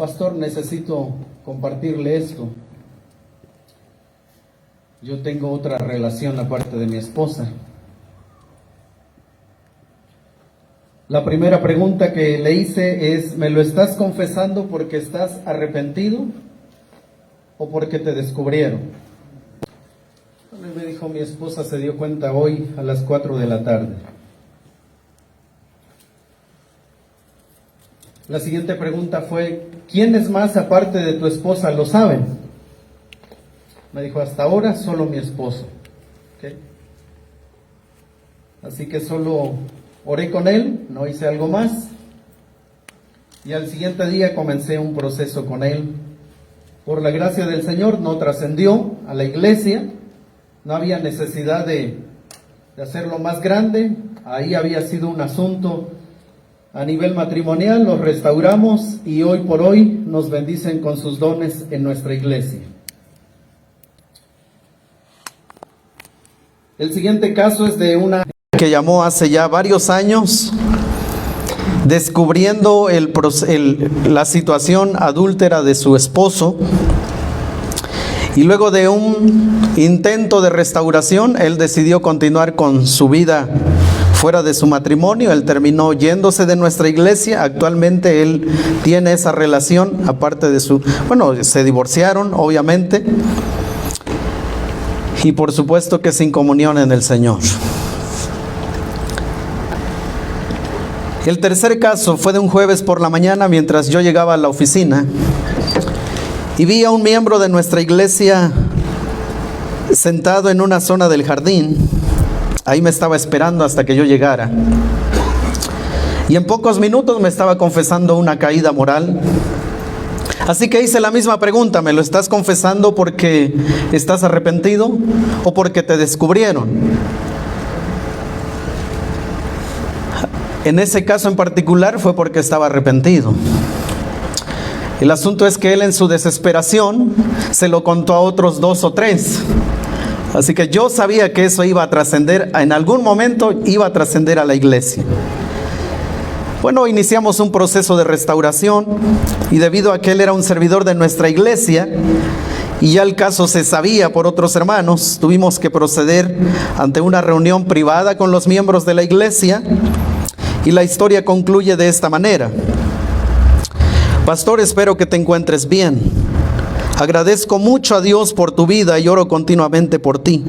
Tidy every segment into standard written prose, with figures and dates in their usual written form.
pastor, necesito compartirle esto. Yo tengo otra relación aparte de mi esposa. La primera pregunta que le hice es, ¿me lo estás confesando porque estás arrepentido o porque te descubrieron? Bueno, y me dijo, mi esposa se dio cuenta hoy a las 4 de la tarde. La siguiente pregunta fue, ¿quiénes más aparte de tu esposa lo saben? Me dijo, hasta ahora solo mi esposo. ¿Okay? Así que solo oré con él, no hice algo más. Y al siguiente día comencé un proceso con él. Por la gracia del Señor no trascendió a la iglesia, no había necesidad de hacerlo más grande. Ahí había sido un asunto a nivel matrimonial, los restauramos y hoy por hoy nos bendicen con sus dones en nuestra iglesia. El siguiente caso es de una que llamó hace ya varios años, descubriendo la situación adúltera de su esposo. Y luego de un intento de restauración, él decidió continuar con su vida fuera de su matrimonio. Él terminó yéndose de nuestra iglesia. Actualmente él tiene esa relación, aparte de se divorciaron, obviamente. Y por supuesto que sin comunión en el Señor. El tercer caso fue de un jueves por la mañana mientras yo llegaba a la oficina. Y vi a un miembro de nuestra iglesia sentado en una zona del jardín. Ahí me estaba esperando hasta que yo llegara. Y en pocos minutos me estaba confesando una caída moral. Así que hice la misma pregunta, ¿me lo estás confesando porque estás arrepentido o porque te descubrieron? En ese caso en particular fue porque estaba arrepentido. El asunto es que él en su desesperación se lo contó a otros 2 o 3. Así que yo sabía que eso iba a trascender, en algún momento iba a trascender a la iglesia. Bueno, iniciamos un proceso de restauración y debido a que él era un servidor de nuestra iglesia y ya el caso se sabía por otros hermanos, tuvimos que proceder ante una reunión privada con los miembros de la iglesia y la historia concluye de esta manera. Pastor, espero que te encuentres bien. Agradezco mucho a Dios por tu vida y oro continuamente por ti.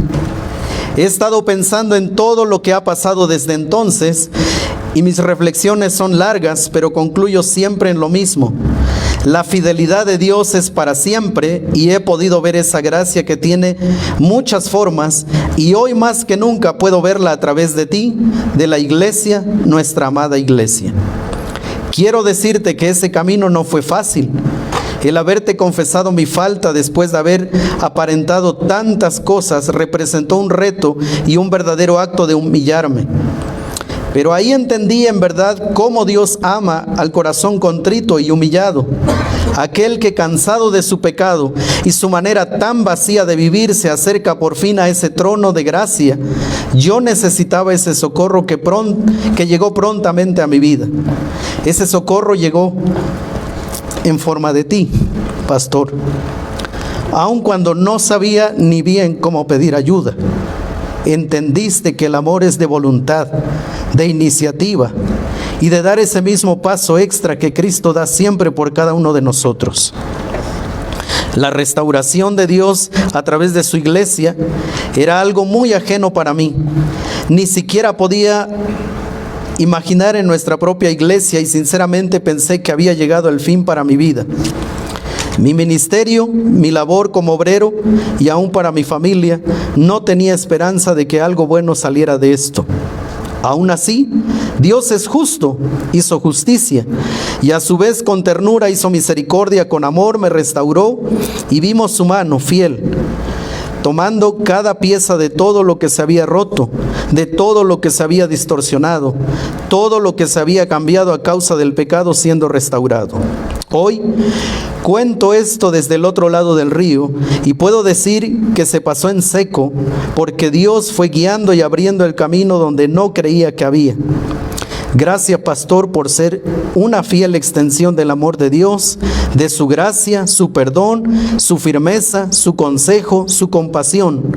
He estado pensando en todo lo que ha pasado desde entonces y mis reflexiones son largas, pero concluyo siempre en lo mismo. La fidelidad de Dios es para siempre y he podido ver esa gracia que tiene muchas formas y hoy más que nunca puedo verla a través de ti, de la iglesia, nuestra amada iglesia. Quiero decirte que ese camino no fue fácil. El haberte confesado mi falta después de haber aparentado tantas cosas representó un reto y un verdadero acto de humillarme. Pero ahí entendí en verdad cómo Dios ama al corazón contrito y humillado. Aquel que cansado de su pecado y su manera tan vacía de vivir se acerca por fin a ese trono de gracia. Yo necesitaba ese socorro que llegó prontamente a mi vida. Ese socorro llegó en forma de ti, pastor. Aun cuando no sabía ni bien cómo pedir ayuda, entendiste que el amor es de voluntad, de iniciativa y de dar ese mismo paso extra que Cristo da siempre por cada uno de nosotros. La restauración de Dios a través de su iglesia era algo muy ajeno para mí. Ni siquiera podía imaginar en nuestra propia iglesia y sinceramente pensé que había llegado el fin para mi vida. Mi ministerio, mi labor como obrero y aún para mi familia, no tenía esperanza de que algo bueno saliera de esto. Aún así, Dios es justo, hizo justicia y a su vez con ternura hizo misericordia, con amor me restauró y vimos su mano fiel, tomando cada pieza de todo lo que se había roto, de todo lo que se había distorsionado, todo lo que se había cambiado a causa del pecado siendo restaurado. Hoy cuento esto desde el otro lado del río y puedo decir que se pasó en seco porque Dios fue guiando y abriendo el camino donde no creía que había. Gracias, pastor, por ser una fiel extensión del amor de Dios, de su gracia, su perdón, su firmeza, su consejo, su compasión,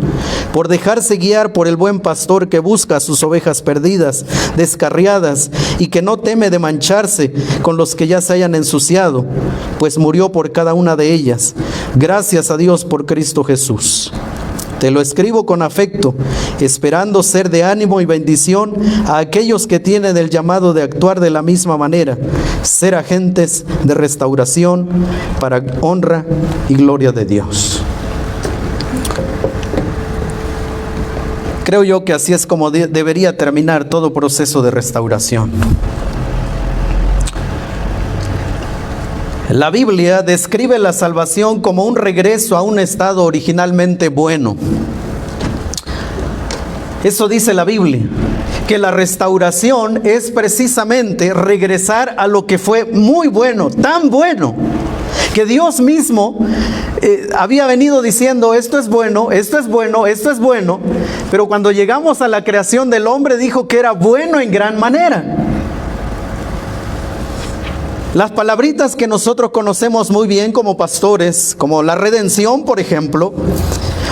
por dejarse guiar por el buen pastor que busca a sus ovejas perdidas, descarriadas, y que no teme de mancharse con los que ya se hayan ensuciado, pues murió por cada una de ellas. Gracias a Dios por Cristo Jesús. Te lo escribo con afecto, esperando ser de ánimo y bendición a aquellos que tienen el llamado de actuar de la misma manera, ser agentes de restauración para honra y gloria de Dios. Creo yo que así es como debería terminar todo proceso de restauración. La Biblia describe la salvación como un regreso a un estado originalmente bueno. Eso dice la Biblia, que la restauración es precisamente regresar a lo que fue muy bueno, tan bueno, que Dios mismo había venido diciendo: esto es bueno, esto es bueno, esto es bueno, pero cuando llegamos a la creación del hombre dijo que era bueno en gran manera. Las palabritas que nosotros conocemos muy bien como pastores, como la redención, por ejemplo,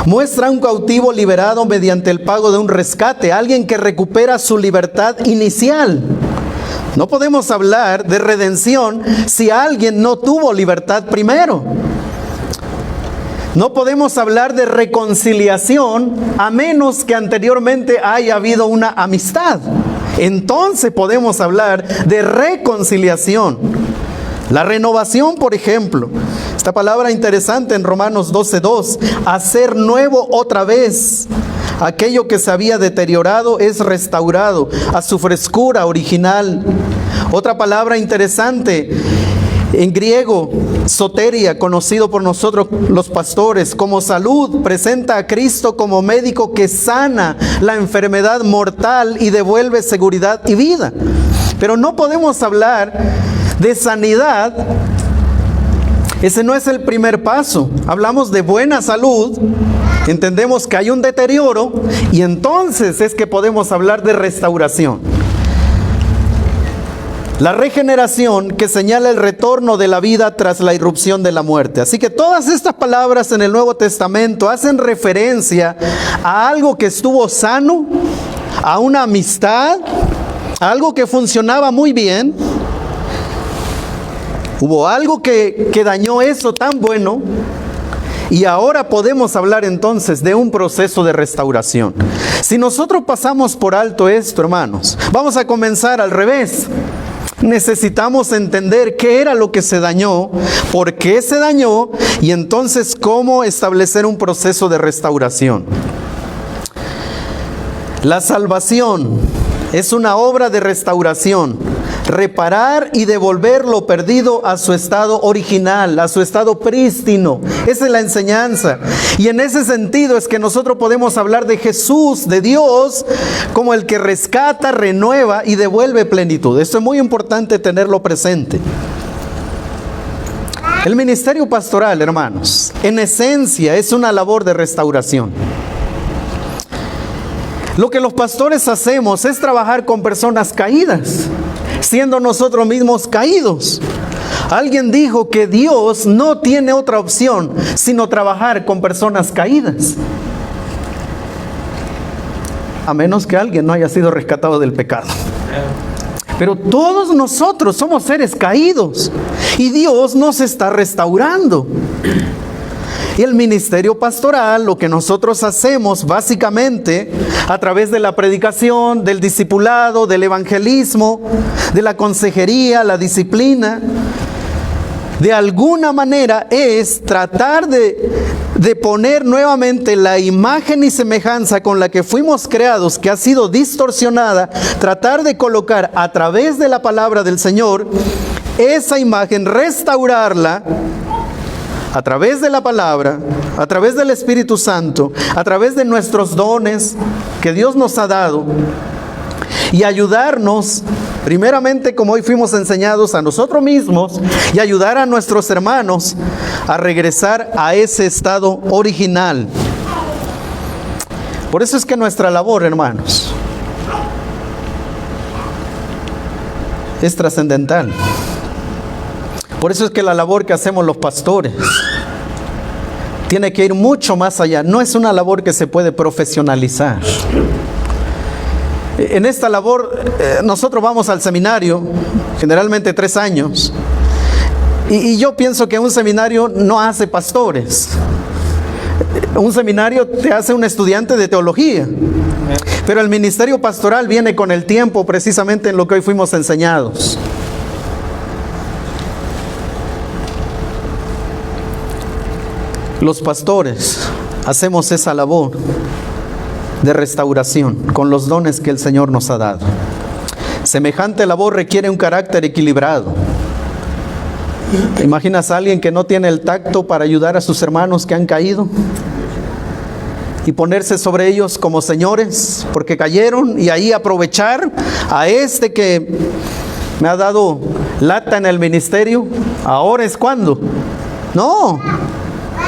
muestra un cautivo liberado mediante el pago de un rescate, alguien que recupera su libertad inicial. No podemos hablar de redención si alguien no tuvo libertad primero. No podemos hablar de reconciliación a menos que anteriormente haya habido una amistad. Entonces podemos hablar de reconciliación. La renovación, por ejemplo, esta palabra interesante en Romanos 12:2, hacer nuevo otra vez. Aquello que se había deteriorado es restaurado a su frescura original. Otra palabra interesante en griego, soteria, conocido por nosotros los pastores como salud, presenta a Cristo como médico que sana la enfermedad mortal y devuelve seguridad y vida. Pero no podemos hablar de sanidad. Ese no es el primer paso. Hablamos de buena salud, entendemos que hay un deterioro y entonces es que podemos hablar de restauración. La regeneración que señala el retorno de la vida tras la irrupción de la muerte. Así que todas estas palabras en el Nuevo Testamento hacen referencia a algo que estuvo sano, a una amistad, a algo que funcionaba muy bien. Hubo algo que dañó eso tan bueno y ahora podemos hablar entonces de un proceso de restauración. Si nosotros pasamos por alto esto, hermanos, vamos a comenzar al revés. Necesitamos entender qué era lo que se dañó, por qué se dañó y entonces cómo establecer un proceso de restauración. La salvación es una obra de restauración, reparar y devolver lo perdido a su estado original, a su estado prístino. Esa es la enseñanza. Y en ese sentido es que nosotros podemos hablar de Jesús, de Dios, como el que rescata, renueva y devuelve plenitud. Esto es muy importante tenerlo presente. El ministerio pastoral, hermanos, en esencia es una labor de restauración. Lo que los pastores hacemos es trabajar con personas caídas, siendo nosotros mismos caídos. Alguien dijo que Dios no tiene otra opción sino trabajar con personas caídas, a menos que alguien no haya sido rescatado del pecado. Pero todos nosotros somos seres caídos y Dios nos está restaurando. Y el ministerio pastoral, lo que nosotros hacemos básicamente a través de la predicación, del discipulado, del evangelismo, de la consejería, la disciplina, de alguna manera es tratar de poner nuevamente la imagen y semejanza con la que fuimos creados, que ha sido distorsionada, tratar de colocar a través de la palabra del Señor esa imagen, restaurarla, a través de la palabra, a través del Espíritu Santo, a través de nuestros dones que Dios nos ha dado y ayudarnos, primeramente como hoy fuimos enseñados, a nosotros mismos y ayudar a nuestros hermanos a regresar a ese estado original. Por eso es que nuestra labor, hermanos, es trascendental. Por eso es que la labor que hacemos los pastores tiene que ir mucho más allá. No es una labor que se puede profesionalizar. En esta labor, nosotros vamos al seminario, generalmente 3 años, y yo pienso que un seminario no hace pastores. Un seminario te hace un estudiante de teología, pero el ministerio pastoral viene con el tiempo, precisamente en lo que hoy fuimos enseñados. Los pastores hacemos esa labor de restauración con los dones que el Señor nos ha dado. Semejante labor requiere un carácter equilibrado. ¿Te imaginas a alguien que no tiene el tacto para ayudar a sus hermanos que han caído? Y ponerse sobre ellos como señores porque cayeron, y ahí aprovechar a este que me ha dado lata en el ministerio. Ahora es cuando. No,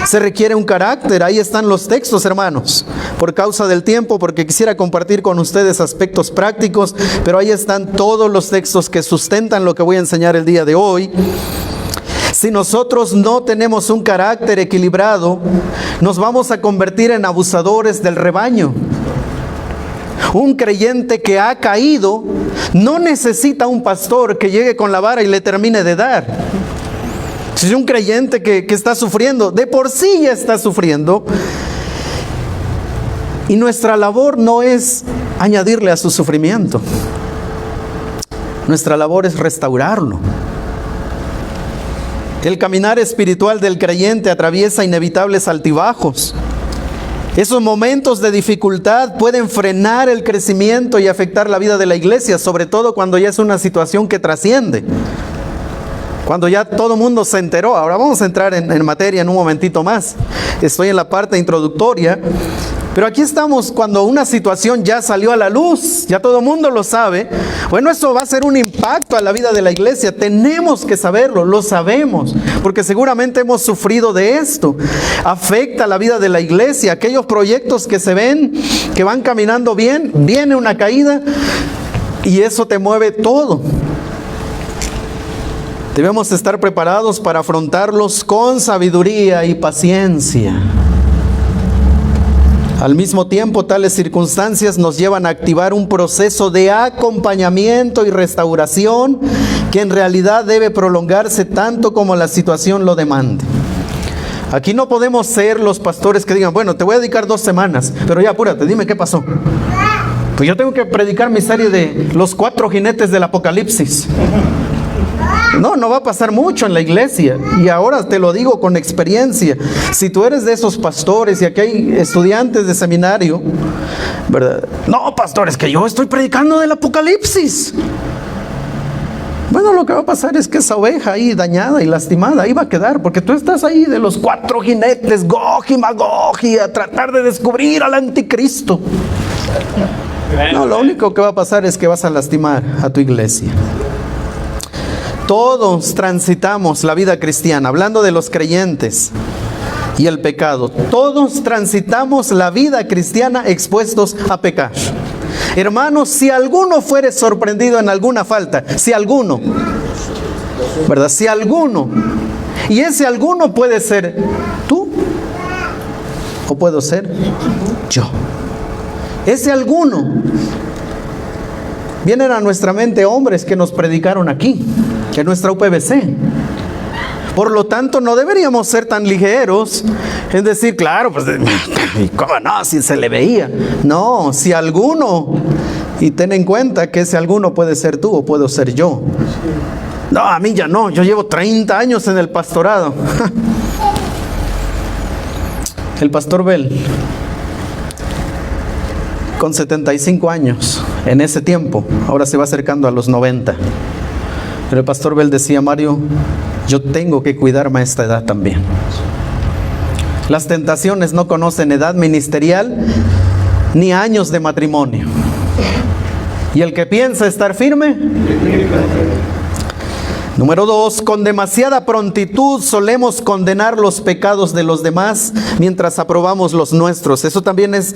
se requiere un carácter. Ahí están los textos, hermanos. Por causa del tiempo, porque quisiera compartir con ustedes aspectos prácticos, pero ahí están todos los textos que sustentan lo que voy a enseñar el día de hoy. Si nosotros no tenemos un carácter equilibrado, nos vamos a convertir en abusadores del rebaño. Un creyente que ha caído no necesita un pastor que llegue con la vara y le termine de dar. Si es un creyente que está sufriendo, de por sí ya está sufriendo, y nuestra labor no es añadirle a su sufrimiento. Nuestra labor es restaurarlo. El caminar espiritual del creyente atraviesa inevitables altibajos. Esos momentos de dificultad pueden frenar el crecimiento y afectar la vida de la iglesia, sobre todo cuando ya es una situación que trasciende. Cuando ya todo el mundo se enteró. Ahora vamos a entrar en materia en un momentito más. Estoy en la parte introductoria. Pero aquí estamos cuando una situación ya salió a la luz, ya todo el mundo lo sabe. Bueno, eso va a ser un impacto a la vida de la iglesia. Tenemos que saberlo, lo sabemos, porque seguramente hemos sufrido de esto. Afecta la vida de la iglesia. Aquellos proyectos que se ven, que van caminando bien, viene una caída y eso te mueve todo. Debemos estar preparados para afrontarlos con sabiduría y paciencia. Al mismo tiempo, tales circunstancias nos llevan a activar un proceso de acompañamiento y restauración que en realidad debe prolongarse tanto como la situación lo demande. Aquí no podemos ser los pastores que digan, bueno, te voy a dedicar 2 semanas, pero ya apúrate, dime qué pasó. Pues yo tengo que predicar mi serie de los 4 jinetes del Apocalipsis. No va a pasar mucho en la iglesia. Y ahora te lo digo con experiencia. Si tú eres de esos pastores, y aquí hay estudiantes de seminario, ¿verdad? No, pastores, que yo estoy predicando del Apocalipsis. Bueno, lo que va a pasar es que esa oveja ahí dañada y lastimada ahí va a quedar, porque tú estás ahí de los 4 jinetes, Gog y Magog, y a tratar de descubrir al anticristo. No, lo único que va a pasar es que vas a lastimar a tu iglesia. Todos transitamos la vida cristiana, hablando de los creyentes y el pecado. Todos transitamos la vida cristiana expuestos a pecar. Hermanos, si alguno fuere sorprendido en alguna falta, si alguno, ¿verdad? Si alguno, y ese alguno puede ser tú, o puedo ser yo. Ese alguno, vienen a nuestra mente hombres que nos predicaron aquí, en nuestra UPBC. Por lo tanto, no deberíamos ser tan ligeros en decir, claro, pues, ¿cómo no? Si se le veía. No, si alguno, y ten en cuenta que ese alguno puede ser tú o puedo ser yo. No, a mí ya no, yo llevo 30 años en el pastorado. El pastor Bell, con 75 años, en ese tiempo, ahora se va acercando a los 90. Pero el pastor Bell decía, Mario, yo tengo que cuidarme a esta edad también. Las tentaciones no conocen edad ministerial ni años de matrimonio. Y el que piensa estar firme, Número 2, con demasiada prontitud solemos condenar los pecados de los demás mientras aprobamos los nuestros. Eso también es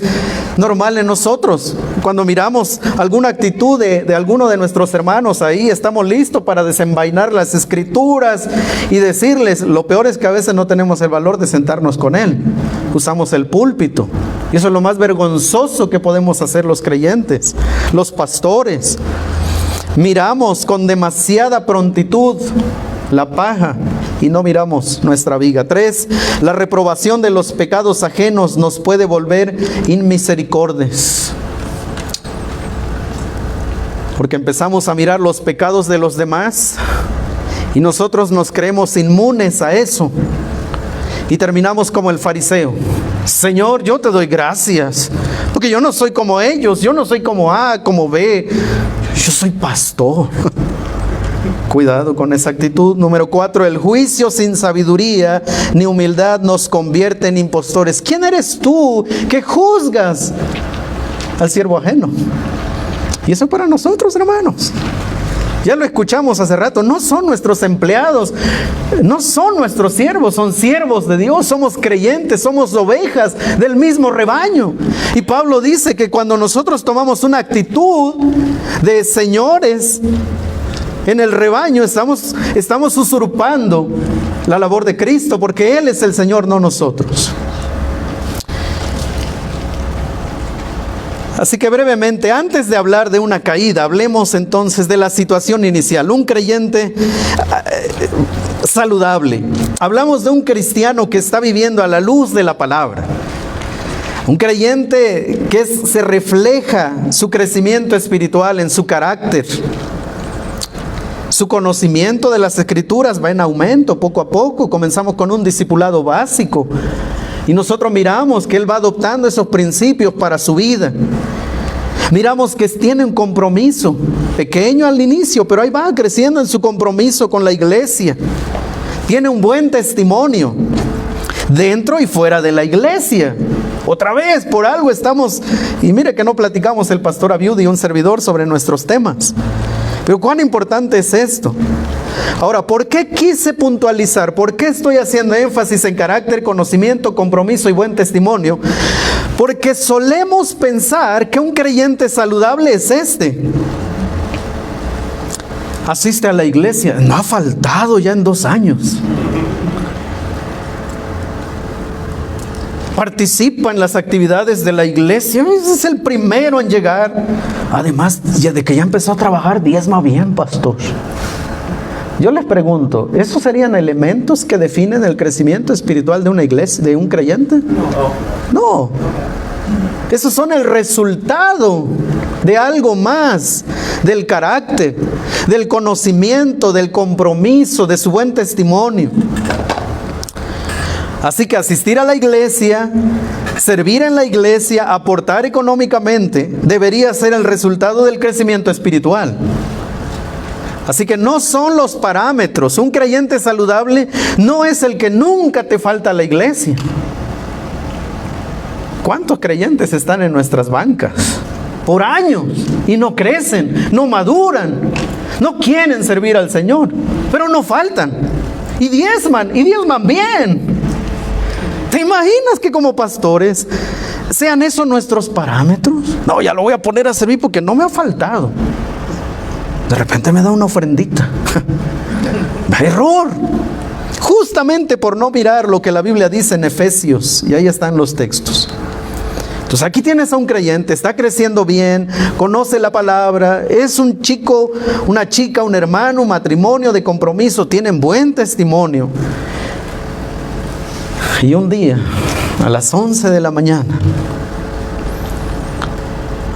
normal en nosotros. Cuando miramos alguna actitud de alguno de nuestros hermanos ahí, estamos listos para desenvainar las escrituras y decirles. Lo peor es que a veces no tenemos el valor de sentarnos con él. Usamos el púlpito. Y eso es lo más vergonzoso que podemos hacer los creyentes, los pastores. Miramos con demasiada prontitud la paja y no miramos nuestra viga. 3, la reprobación de los pecados ajenos nos puede volver inmisericordes. Porque empezamos a mirar los pecados de los demás y nosotros nos creemos inmunes a eso. Y terminamos como el fariseo. Señor, yo te doy gracias, porque yo no soy como ellos, yo no soy como A, como B. Yo soy pastor. Cuidado con esa actitud. Número 4, el juicio sin sabiduría ni humildad nos convierte en impostores. ¿Quién eres tú que juzgas al siervo ajeno? Y eso para nosotros, hermanos. Ya lo escuchamos hace rato, no son nuestros empleados, no son nuestros siervos, son siervos de Dios, somos creyentes, somos ovejas del mismo rebaño. Y Pablo dice que cuando nosotros tomamos una actitud de señores en el rebaño, estamos usurpando la labor de Cristo, porque Él es el Señor, no nosotros. Así que brevemente, antes de hablar de una caída, hablemos entonces de la situación inicial. Un creyente saludable. Hablamos de un cristiano que está viviendo a la luz de la palabra. Un creyente que se refleja su crecimiento espiritual en su carácter. Su conocimiento de las Escrituras va en aumento poco a poco. Comenzamos con un discipulado básico. Y nosotros miramos que él va adoptando esos principios para su vida. Miramos que tiene un compromiso, pequeño al inicio, pero ahí va creciendo en su compromiso con la iglesia. Tiene un buen testimonio, dentro y fuera de la iglesia. Otra vez, por algo estamos, y mire que no platicamos el pastor Abiud y un servidor sobre nuestros temas. Pero cuán importante es esto. Ahora, ¿por qué quise puntualizar? ¿Por qué estoy haciendo énfasis en carácter, conocimiento, compromiso y buen testimonio? Porque solemos pensar que un creyente saludable es este. Asiste a la iglesia, no ha faltado ya en 2 años. Participa en las actividades de la iglesia, es el primero en llegar. Además, de que ya empezó a trabajar, diezma bien, pastor. Yo les pregunto, ¿esos serían elementos que definen el crecimiento espiritual de una iglesia, de un creyente? No. Esos son el resultado de algo más, del carácter, del conocimiento, del compromiso, de su buen testimonio. Así que asistir a la iglesia, servir en la iglesia, aportar económicamente, debería ser el resultado del crecimiento espiritual. Así que no son los parámetros. Un creyente saludable no es el que nunca te falta a la iglesia. ¿Cuántos creyentes están en nuestras bancas por años y no crecen, no maduran, no quieren servir al Señor, pero no faltan y diezman bien? ¿Te imaginas que como pastores sean esos nuestros parámetros? No, ya lo voy a poner a servir porque no me ha faltado. De repente me da una ofrendita. Error. Justamente por no mirar lo que la Biblia dice en Efesios. Y ahí están los textos. Entonces aquí tienes a un creyente, está creciendo bien, conoce la palabra, es un chico, una chica, un hermano, un matrimonio de compromiso, tienen buen testimonio. Y un día, a las 11 de la mañana,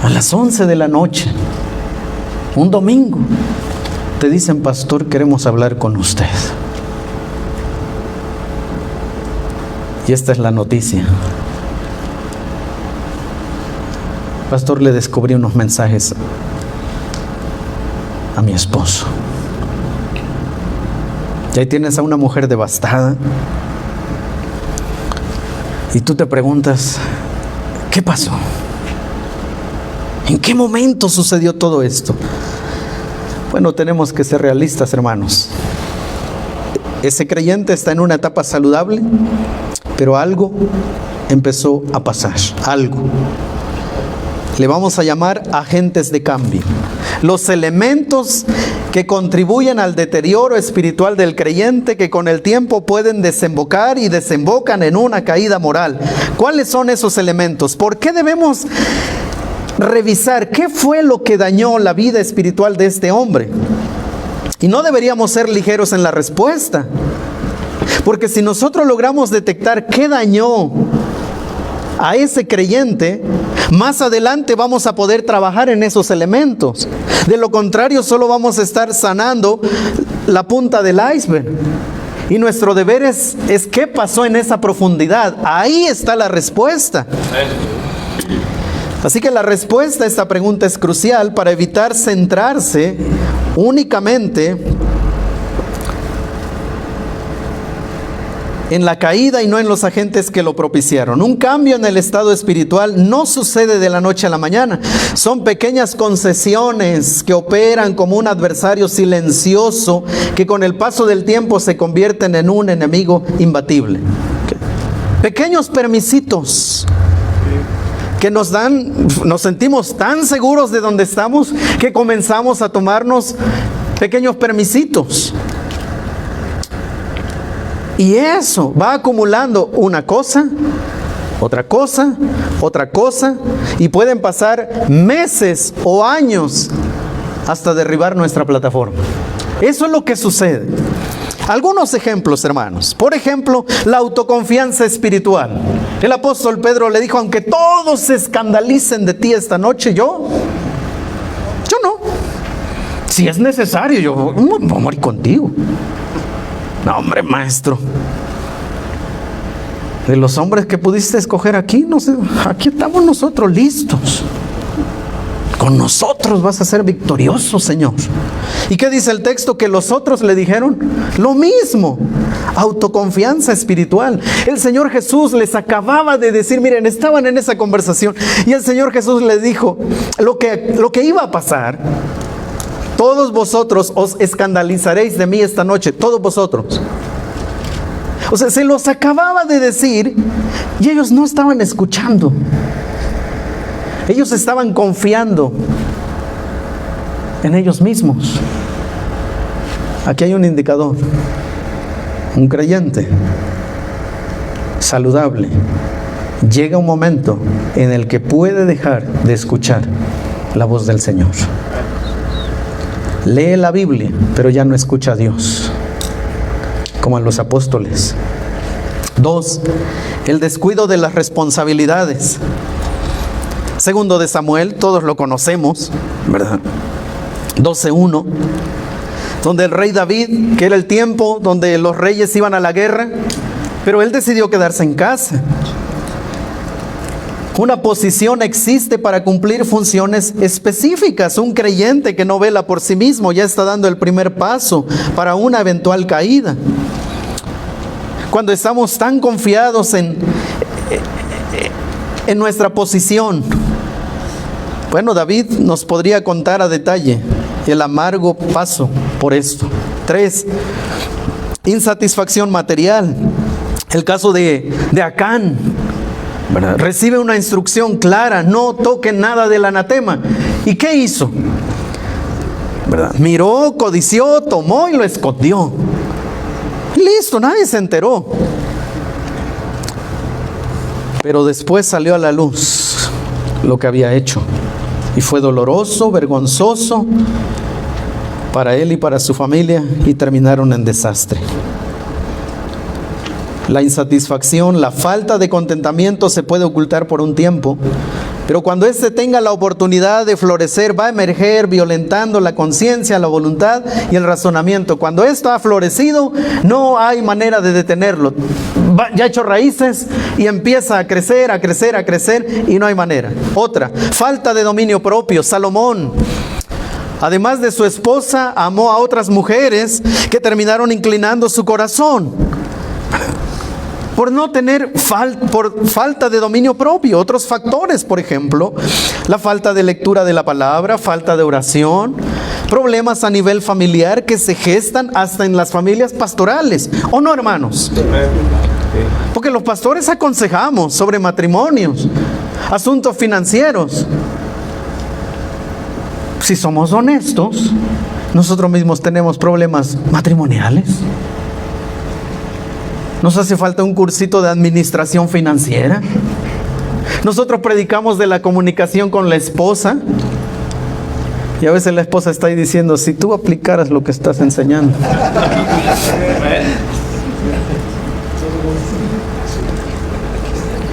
a las 11 de la noche, un domingo, te dicen: pastor, queremos hablar con usted. Y esta es la noticia. Pastor, le descubrí unos mensajes a mi esposo. Y ahí tienes a una mujer devastada. Y tú te preguntas: ¿qué pasó? ¿En qué momento sucedió todo esto? Bueno, tenemos que ser realistas, hermanos. Ese creyente está en una etapa saludable, pero algo empezó a pasar, algo. Le vamos a llamar agentes de cambio. Los elementos que contribuyen al deterioro espiritual del creyente, que con el tiempo pueden desembocar y desembocan en una caída moral. ¿Cuáles son esos elementos? ¿Por qué debemos revisar qué fue lo que dañó la vida espiritual de este hombre? Y no deberíamos ser ligeros en la respuesta, porque si nosotros logramos detectar qué dañó a ese creyente, más adelante vamos a poder trabajar en esos elementos. De lo contrario, solo vamos a estar sanando la punta del iceberg. Y nuestro deber es qué pasó en esa profundidad. Ahí está la respuesta. Así que la respuesta a esta pregunta es crucial para evitar centrarse únicamente en la caída y no en los agentes que lo propiciaron. Un cambio en el estado espiritual no sucede de la noche a la mañana. Son pequeñas concesiones que operan como un adversario silencioso que con el paso del tiempo se convierten en un enemigo imbatible. Pequeños permisitos que nos sentimos tan seguros de donde estamos que comenzamos a tomarnos pequeños permisitos. Y eso va acumulando una cosa, otra cosa, otra cosa, y pueden pasar meses o años hasta derribar nuestra plataforma. Eso es lo que sucede. Algunos ejemplos, hermanos. Por ejemplo, la autoconfianza espiritual. El apóstol Pedro le dijo: aunque todos se escandalicen de ti esta noche, yo no. Si es necesario, yo voy a morir contigo. No, hombre, maestro. De los hombres que pudiste escoger aquí, no sé, aquí estamos nosotros listos. Con nosotros vas a ser victorioso, Señor. ¿Y qué dice el texto? Que los otros le dijeron lo mismo. Autoconfianza espiritual. El Señor Jesús les acababa de decir, miren, estaban en esa conversación, y el Señor Jesús les dijo lo que iba a pasar. Todos vosotros os escandalizaréis de mí esta noche, todos vosotros. O sea, se los acababa de decir y ellos no estaban escuchando. Ellos estaban confiando en ellos mismos. Aquí hay un indicador. Un creyente saludable llega un momento en el que puede dejar de escuchar la voz del Señor. Lee la Biblia, pero ya no escucha a Dios, como a los apóstoles. 2. El descuido de las responsabilidades. Segundo de Samuel, todos lo conocemos, ¿verdad? 12:1, donde el rey David, que era el tiempo donde los reyes iban a la guerra, pero él decidió quedarse en casa. Una posición existe para cumplir funciones específicas. Un creyente que no vela por sí mismo ya está dando el primer paso para una eventual caída. Cuando estamos tan confiados en nuestra posición. Bueno, David nos podría contar a detalle el amargo paso por esto. 3. Insatisfacción material. El caso de Acán, ¿verdad? Recibe una instrucción clara: no toquen nada del anatema. ¿Y qué hizo? ¿Verdad? Miró, codició, tomó y lo escondió. Listo, nadie se enteró. Pero después salió a la luz lo que había hecho. Y fue doloroso, vergonzoso para él y para su familia, y terminaron en desastre. La insatisfacción, la falta de contentamiento se puede ocultar por un tiempo, pero cuando éste tenga la oportunidad de florecer, va a emerger violentando la conciencia, la voluntad y el razonamiento. Cuando esto ha florecido, no hay manera de detenerlo. Ya ha hecho raíces y empieza a crecer, a crecer, a crecer, y no hay manera. Otra, falta de dominio propio. Salomón, además de su esposa, amó a otras mujeres que terminaron inclinando su corazón. Por no tener por falta de dominio propio. Otros factores, por ejemplo, la falta de lectura de la palabra, falta de oración, Problemas a nivel familiar que se gestan hasta en las familias pastorales, ¿o no, hermanos? Porque los pastores aconsejamos sobre matrimonios, asuntos financieros. Si somos honestos, nosotros mismos tenemos problemas matrimoniales. Nos hace falta un cursito de administración financiera. Nosotros predicamos de la comunicación con la esposa. Y a veces la esposa está ahí diciendo, si tú aplicaras lo que estás enseñando.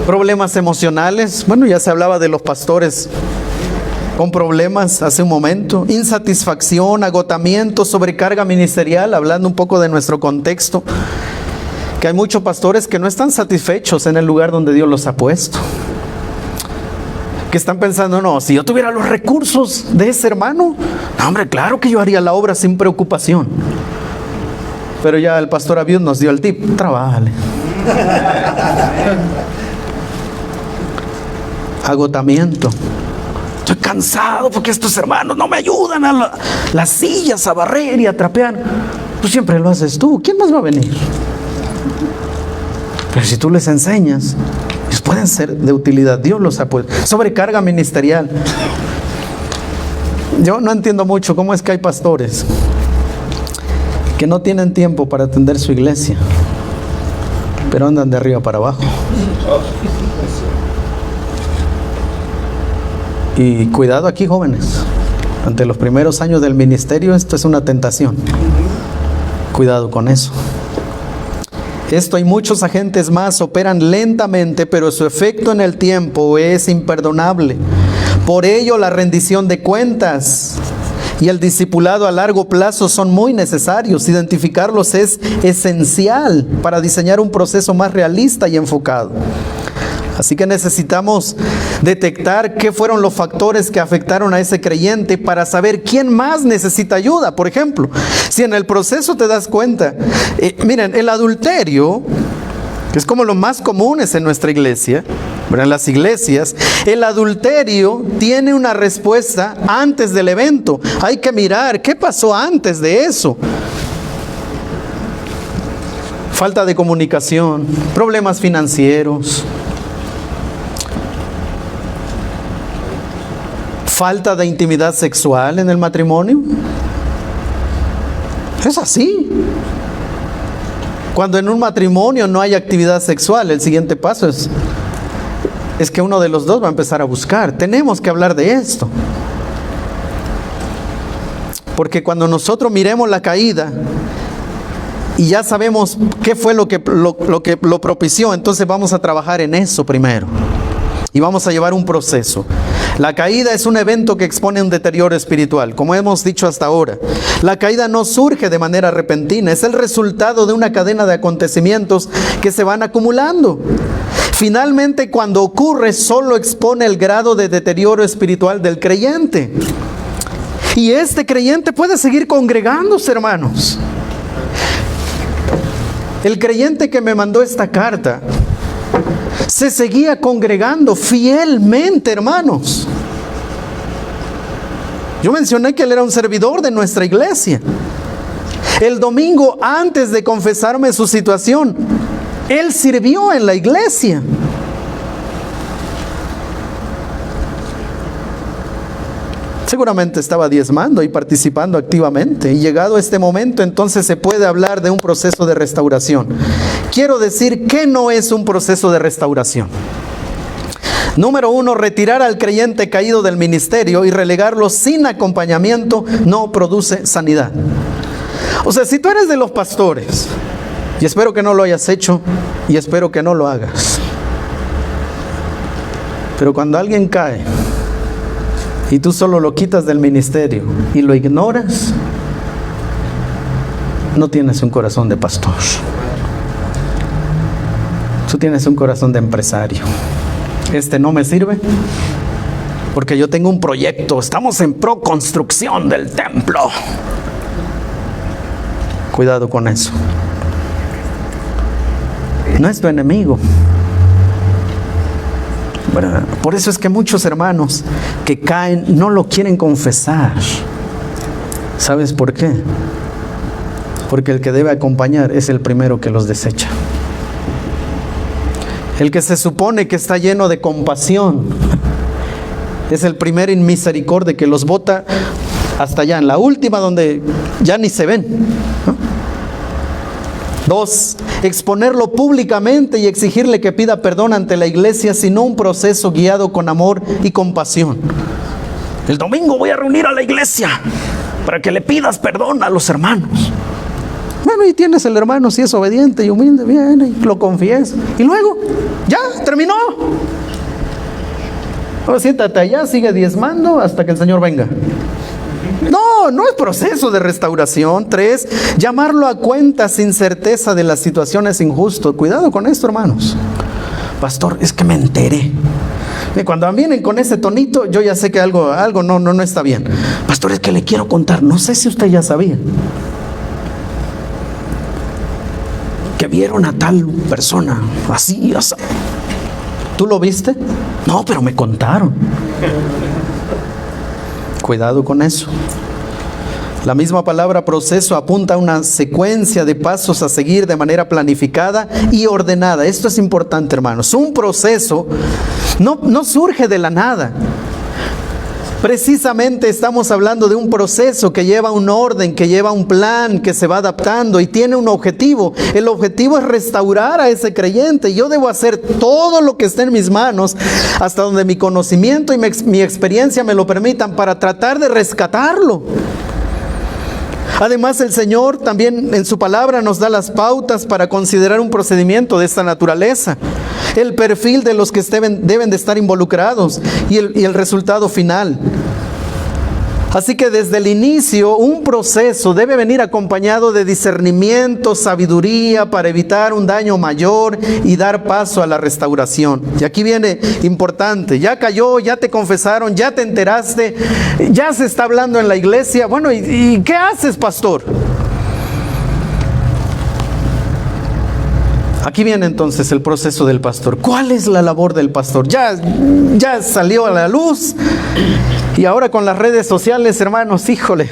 Problemas emocionales. Bueno, ya se hablaba de los pastores con problemas hace un momento. Insatisfacción, agotamiento, sobrecarga ministerial, hablando un poco de nuestro contexto. Que hay muchos pastores que no están satisfechos en el lugar donde Dios los ha puesto. Que están pensando, no, si yo tuviera los recursos de ese hermano, no, hombre, claro que yo haría la obra sin preocupación. Pero ya el pastor Abiud nos dio el tip, trabájale. Agotamiento. Estoy cansado porque estos hermanos no me ayudan a las sillas, a barrer y a trapear. Pues siempre lo haces tú, ¿quién más va a venir? Pero si tú les enseñas, ellos pueden ser de utilidad. Dios los ha puesto. Sobrecarga ministerial. Yo no entiendo mucho cómo es que hay pastores que no tienen tiempo para atender su iglesia, pero andan de arriba para abajo. Y cuidado aquí, jóvenes. Ante los primeros años del ministerio, esto es una tentación. Cuidado con eso. Esto hay muchos agentes más, operan lentamente, pero su efecto en el tiempo es imperdonable. Por ello, la rendición de cuentas y el discipulado a largo plazo son muy necesarios. Identificarlos es esencial para diseñar un proceso más realista y enfocado. Así que necesitamos detectar qué fueron los factores que afectaron a ese creyente para saber quién más necesita ayuda. Por ejemplo, si en el proceso te das cuenta, miren, el adulterio, que es como lo más comunes en nuestra iglesia, pero en las iglesias, el adulterio tiene una respuesta antes del evento. Hay que mirar qué pasó antes de eso. Falta de comunicación, problemas financieros, falta de intimidad sexual en el matrimonio. Es así. Cuando en un matrimonio no hay actividad sexual, el siguiente paso es que uno de los dos va a empezar a buscar. Tenemos que hablar de esto. Porque cuando nosotros miremos la caída y ya sabemos qué fue lo que lo propició, entonces vamos a trabajar en eso primero. Y vamos a llevar un proceso. La caída es un evento que expone un deterioro espiritual, como hemos dicho hasta ahora. La caída no surge de manera repentina, es el resultado de una cadena de acontecimientos que se van acumulando. Finalmente, cuando ocurre, solo expone el grado de deterioro espiritual del creyente. Y este creyente puede seguir congregándose, hermanos. El creyente que me mandó esta carta se seguía congregando fielmente, hermanos. Yo mencioné que él era un servidor de nuestra iglesia. El domingo, antes de confesarme su situación, él sirvió en la iglesia. Seguramente estaba diezmando y participando activamente. Y llegado este momento, entonces se puede hablar de un proceso de restauración. Quiero decir que no es un proceso de restauración. Número 1, retirar al creyente caído del ministerio y relegarlo sin acompañamiento no produce sanidad. O sea, si tú eres de los pastores, y espero que no lo hayas hecho, y espero que no lo hagas, pero cuando alguien cae y tú solo lo quitas del ministerio y lo ignoras, no tienes un corazón de pastor. Tú tienes un corazón de empresario. Este no me sirve porque yo tengo un proyecto. Estamos en construcción del templo. Cuidado con eso. No es tu enemigo. Por eso es que muchos hermanos que caen no lo quieren confesar. ¿Sabes por qué? Porque el que debe acompañar es el primero que los desecha. El que se supone que está lleno de compasión es el primero en misericordia que los bota hasta allá, en la última donde ya ni se ven, ¿no? 2, exponerlo públicamente y exigirle que pida perdón ante la iglesia, sino un proceso guiado con amor y compasión. El domingo voy a reunir a la iglesia para que le pidas perdón a los hermanos. Bueno, y tienes el hermano, si es obediente y humilde, viene y lo confiesa. Y luego, ya, terminó. Ahora siéntate allá, sigue diezmando hasta que el Señor venga. No es proceso de restauración. 3, llamarlo a cuenta sin certeza de las situaciones injustas. Cuidado con esto, hermanos. Pastor, es que me enteré. Y cuando vienen con ese tonito, yo ya sé que algo no está bien. Pastor, es que le quiero contar, no sé si usted ya sabía, que vieron a tal persona, así. ¿Tú lo viste? No, pero me contaron. Cuidado con eso. La misma palabra proceso apunta a una secuencia de pasos a seguir de manera planificada y ordenada. Esto es importante, hermanos. Un proceso no surge de la nada. Precisamente estamos hablando de un proceso que lleva un orden, que lleva un plan, que se va adaptando y tiene un objetivo. El objetivo es restaurar a ese creyente. Yo debo hacer todo lo que esté en mis manos, hasta donde mi conocimiento y mi experiencia me lo permitan, para tratar de rescatarlo. Además, el Señor también en su palabra nos da las pautas para considerar un procedimiento de esta naturaleza, el perfil de los que deben de estar involucrados y el resultado final. Así que desde el inicio, un proceso debe venir acompañado de discernimiento, sabiduría para evitar un daño mayor y dar paso a la restauración. Y aquí viene importante: ya cayó, ya te confesaron, ya te enteraste, ya se está hablando en la iglesia. Bueno, ¿y qué haces, pastor? Aquí viene entonces el proceso del pastor. ¿Cuál es la labor del pastor? Ya salió a la luz. Y ahora con las redes sociales, hermanos, híjole,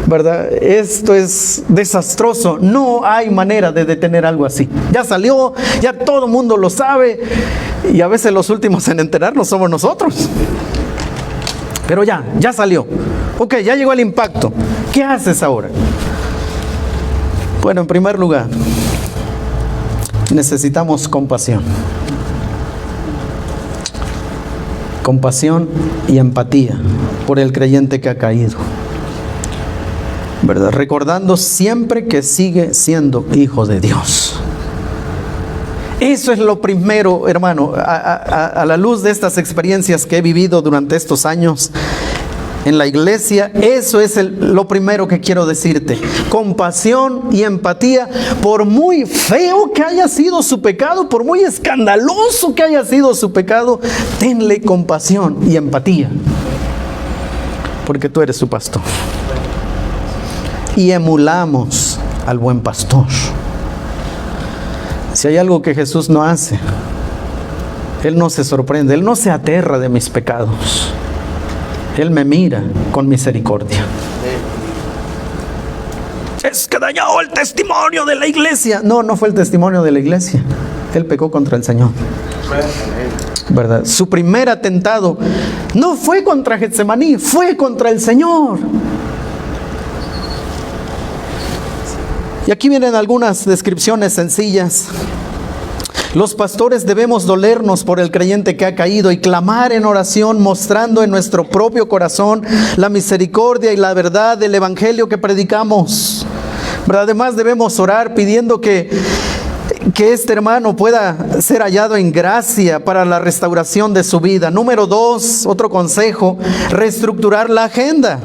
¿verdad? Esto es desastroso. No hay manera de detener algo así. Ya salió, ya todo el mundo lo sabe. Y a veces los últimos en enterarnos somos nosotros. Pero ya salió. Ok, ya llegó el impacto. ¿Qué haces ahora? Bueno, en primer lugar, necesitamos compasión. Compasión y empatía por el creyente que ha caído, ¿verdad? Recordando siempre que sigue siendo hijo de Dios. Eso es lo primero, hermano, a la luz de estas experiencias que he vivido durante estos años en la iglesia. Eso es lo primero que quiero decirte: compasión y empatía. Por muy feo que haya sido su pecado, por muy escandaloso que haya sido su pecado, tenle compasión y empatía, porque tú eres su pastor. Y emulamos al buen pastor. Si hay algo que Jesús no hace, Él no se sorprende, Él no se aterra de mis pecados. Él me mira con misericordia. Es que dañó el testimonio de la iglesia. No fue el testimonio de la iglesia. Él pecó contra el Señor, ¿verdad? Su primer atentado no fue contra Getsemaní, fue contra el Señor. Y aquí vienen algunas descripciones sencillas. Los pastores debemos dolernos por el creyente que ha caído y clamar en oración, mostrando en nuestro propio corazón la misericordia y la verdad del evangelio que predicamos. Pero además debemos orar pidiendo que este hermano pueda ser hallado en gracia para la restauración de su vida. Número 2, otro consejo: reestructurar la agenda.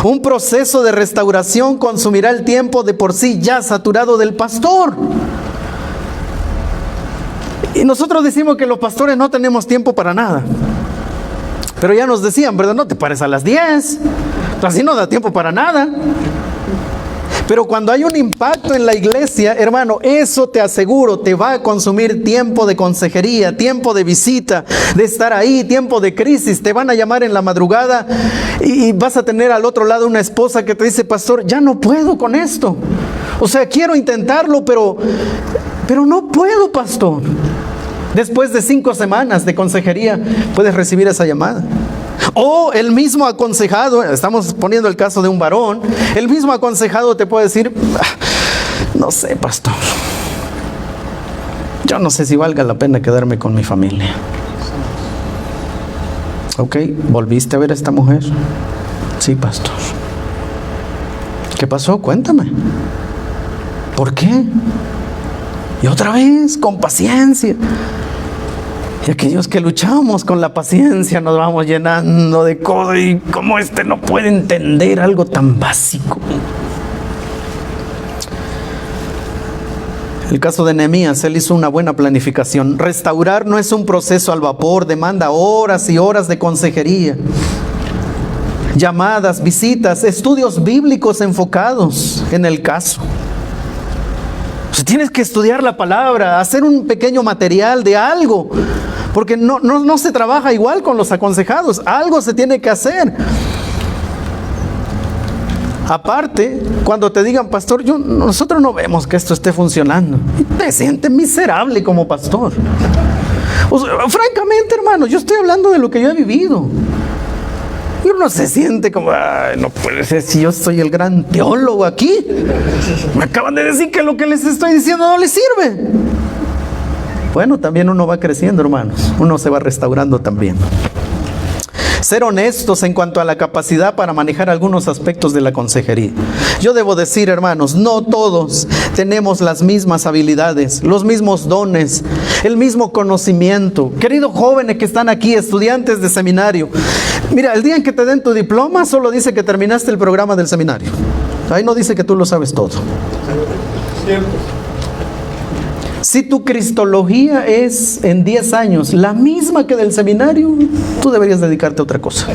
Un proceso de restauración consumirá el tiempo de por sí ya saturado del pastor. Y nosotros decimos que los pastores no tenemos tiempo para nada. Pero ya nos decían, ¿verdad? No te pares a las 10. Así no da tiempo para nada. Pero cuando hay un impacto en la iglesia, hermano, eso te aseguro, te va a consumir tiempo de consejería, tiempo de visita, de estar ahí, tiempo de crisis. Te van a llamar en la madrugada y vas a tener al otro lado una esposa que te dice: pastor, ya no puedo con esto. O sea, quiero intentarlo, pero no puedo, pastor. Después de 5 semanas de consejería, puedes recibir esa llamada. O el mismo aconsejado, estamos poniendo el caso de un varón, el mismo aconsejado te puede decir: no sé, pastor, yo no sé si valga la pena quedarme con mi familia. Ok, ¿volviste a ver a esta mujer? Sí, pastor. ¿Qué pasó? Cuéntame. ¿Por qué? Y otra vez, con paciencia. Y aquellos que luchamos con la paciencia nos vamos llenando de cosas. Y cómo no puede entender algo tan básico. El caso de Nehemías, él hizo una buena planificación. Restaurar no es un proceso al vapor, demanda horas y horas de consejería, llamadas, visitas, estudios bíblicos enfocados en el caso. Tienes que estudiar la palabra, hacer un pequeño material de algo, porque no se trabaja igual con los aconsejados. Algo se tiene que hacer. Aparte, cuando te digan: pastor, nosotros no vemos que esto esté funcionando, y te sientes miserable como pastor. O sea, francamente, hermano, yo estoy hablando de lo que yo he vivido. Y uno se siente como: ay, no puede ser, si yo soy el gran teólogo aquí. Me acaban de decir que lo que les estoy diciendo no les sirve. Bueno, también uno va creciendo, hermanos. Uno se va restaurando también. Ser honestos en cuanto a la capacidad para manejar algunos aspectos de la consejería. Yo debo decir, hermanos, no todos tenemos las mismas habilidades, los mismos dones, el mismo conocimiento. Queridos jóvenes que están aquí, estudiantes de seminario, mira, el día en que te den tu diploma, solo dice que terminaste el programa del seminario. Ahí no dice que tú lo sabes todo. Cierto. Si tu cristología es en 10 años la misma que del seminario, tú deberías dedicarte a otra cosa.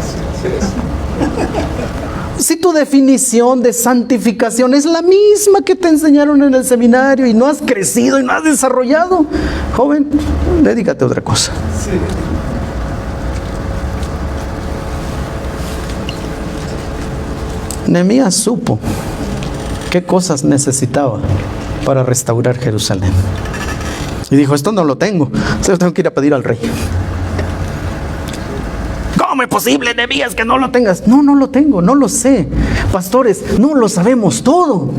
Si tu definición de santificación es la misma que te enseñaron en el seminario y no has crecido y no has desarrollado, joven, dedícate a otra cosa. Sí. Nehemías supo qué cosas necesitaba para restaurar Jerusalén. Y dijo: esto no lo tengo, tengo que ir a pedir al rey. ¿Cómo es posible, Nehemías, que no lo tengas? No lo tengo, no lo sé. Pastores, no lo sabemos todo.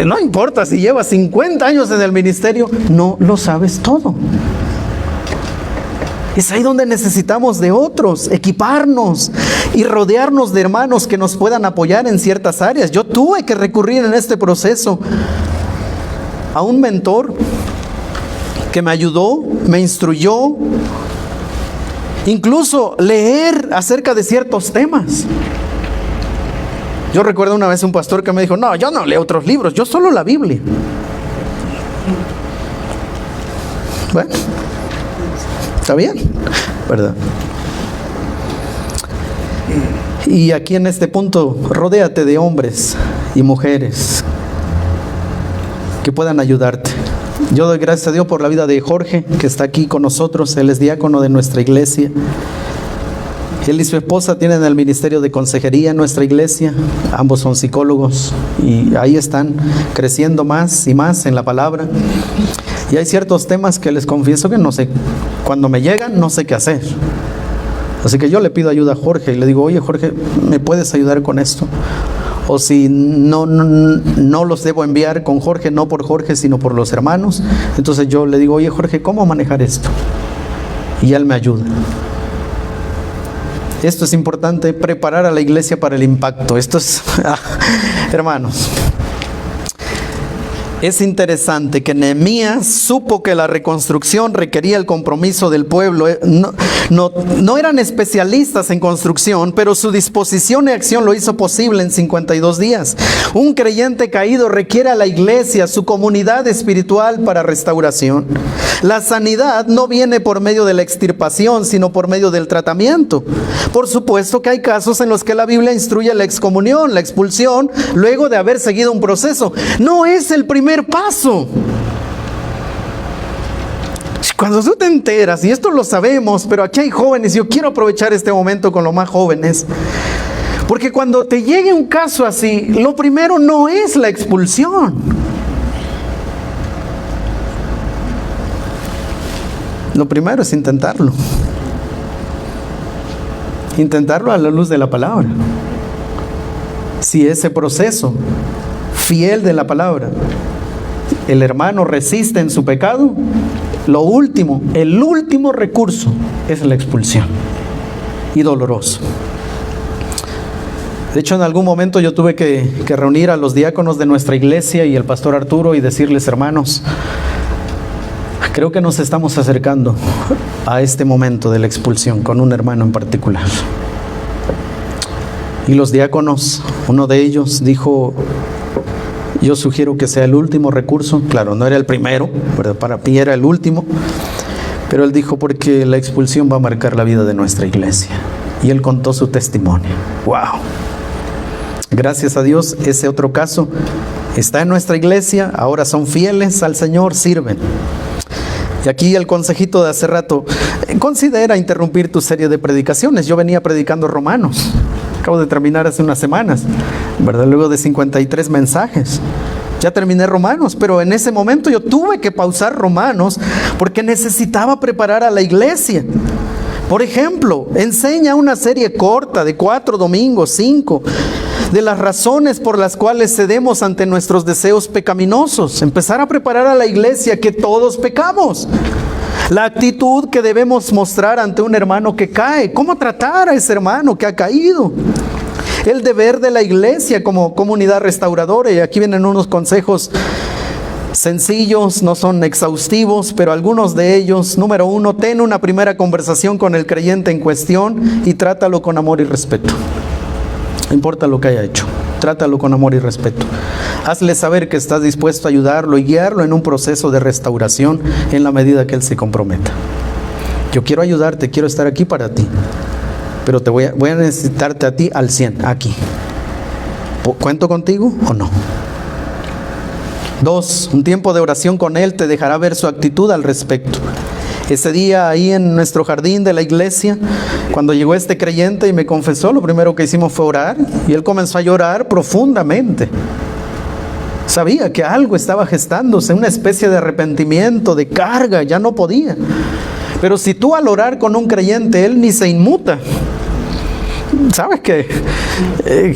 No importa si llevas 50 años en el ministerio, no lo sabes todo. Es ahí donde necesitamos de otros, equiparnos y rodearnos de hermanos que nos puedan apoyar en ciertas áreas. Yo tuve que recurrir en este proceso a un mentor que me ayudó, me instruyó, incluso leer acerca de ciertos temas. Yo recuerdo una vez un pastor que me dijo: no, yo no leo otros libros, yo solo la Biblia. Bueno, está bien, ¿verdad? Y aquí en este punto, rodéate de hombres y mujeres que puedan ayudarte. Yo doy gracias a Dios por la vida de Jorge, que está aquí con nosotros. Él es diácono de nuestra iglesia. Él y su esposa tienen el ministerio de consejería en nuestra iglesia. Ambos son psicólogos y ahí están creciendo más y más en la palabra. Y hay ciertos temas que les confieso que no sé, cuando me llegan no sé qué hacer. Así que yo le pido ayuda a Jorge y le digo: oye, Jorge, ¿me puedes ayudar con esto? O si no los debo enviar con Jorge, no por Jorge, sino por los hermanos. Entonces yo le digo: oye, Jorge, ¿cómo manejar esto? Y él me ayuda. Esto es importante, preparar a la iglesia para el impacto. Esto es, hermanos, es interesante que Nehemías supo que la reconstrucción requería el compromiso del pueblo. No eran especialistas en construcción, pero su disposición y acción lo hizo posible en 52 días. Un creyente caído requiere a la iglesia, su comunidad espiritual para restauración. La sanidad no viene por medio de la extirpación, sino por medio del tratamiento. Por supuesto que hay casos en los que la Biblia instruye la excomunión, la expulsión, luego de haber seguido un proceso. No es el primer paso. Cuando tú te enteras, y esto lo sabemos, pero aquí hay jóvenes, yo quiero aprovechar este momento con los más jóvenes, porque cuando te llegue un caso así, lo primero no es la expulsión. Lo primero es intentarlo. Intentarlo a la luz de la palabra. Si ese proceso, fiel de la palabra, el hermano resiste en su pecado, lo último, el último recurso es la expulsión. Y doloroso. De hecho, en algún momento yo tuve que reunir a los diáconos de nuestra iglesia y el pastor Arturo y decirles: hermanos, creo que nos estamos acercando a este momento de la expulsión con un hermano en particular. Y los diáconos, uno de ellos dijo: yo sugiero que sea el último recurso. Claro, no era el primero, ¿verdad? Para mí era el último. Pero él dijo: porque la expulsión va a marcar la vida de nuestra iglesia. Y él contó su testimonio. ¡Wow! Gracias a Dios, ese otro caso está en nuestra iglesia. Ahora son fieles al Señor, sirven. Y aquí el consejito de hace rato: considera interrumpir tu serie de predicaciones. Yo venía predicando Romanos. Acabo de terminar hace unas semanas, ¿verdad? Luego de 53 mensajes. Ya terminé Romanos, pero en ese momento yo tuve que pausar Romanos porque necesitaba preparar a la iglesia. Por ejemplo, enseña una serie corta de 4 domingos, 5, de las razones por las cuales cedemos ante nuestros deseos pecaminosos. Empezar a preparar a la iglesia que todos pecamos. La actitud que debemos mostrar ante un hermano que cae. ¿Cómo tratar a ese hermano que ha caído? El deber de la iglesia como comunidad restauradora. Y aquí vienen unos consejos sencillos, no son exhaustivos, pero algunos de ellos. Número 1, ten una primera conversación con el creyente en cuestión y trátalo con amor y respeto. No importa lo que haya hecho, trátalo con amor y respeto. Hazle saber que estás dispuesto a ayudarlo y guiarlo en un proceso de restauración en la medida que él se comprometa. Yo quiero ayudarte, quiero estar aquí para ti, pero voy a necesitarte a ti al 100, aquí. ¿Cuento contigo o no? 2, un tiempo de oración con él te dejará ver su actitud al respecto. Ese día ahí en nuestro jardín de la iglesia, cuando llegó este creyente y me confesó, lo primero que hicimos fue orar, y él comenzó a llorar profundamente. Sabía que algo estaba gestándose, una especie de arrepentimiento, de carga, ya no podía. Pero si tú al orar con un creyente, él ni se inmuta, sabes que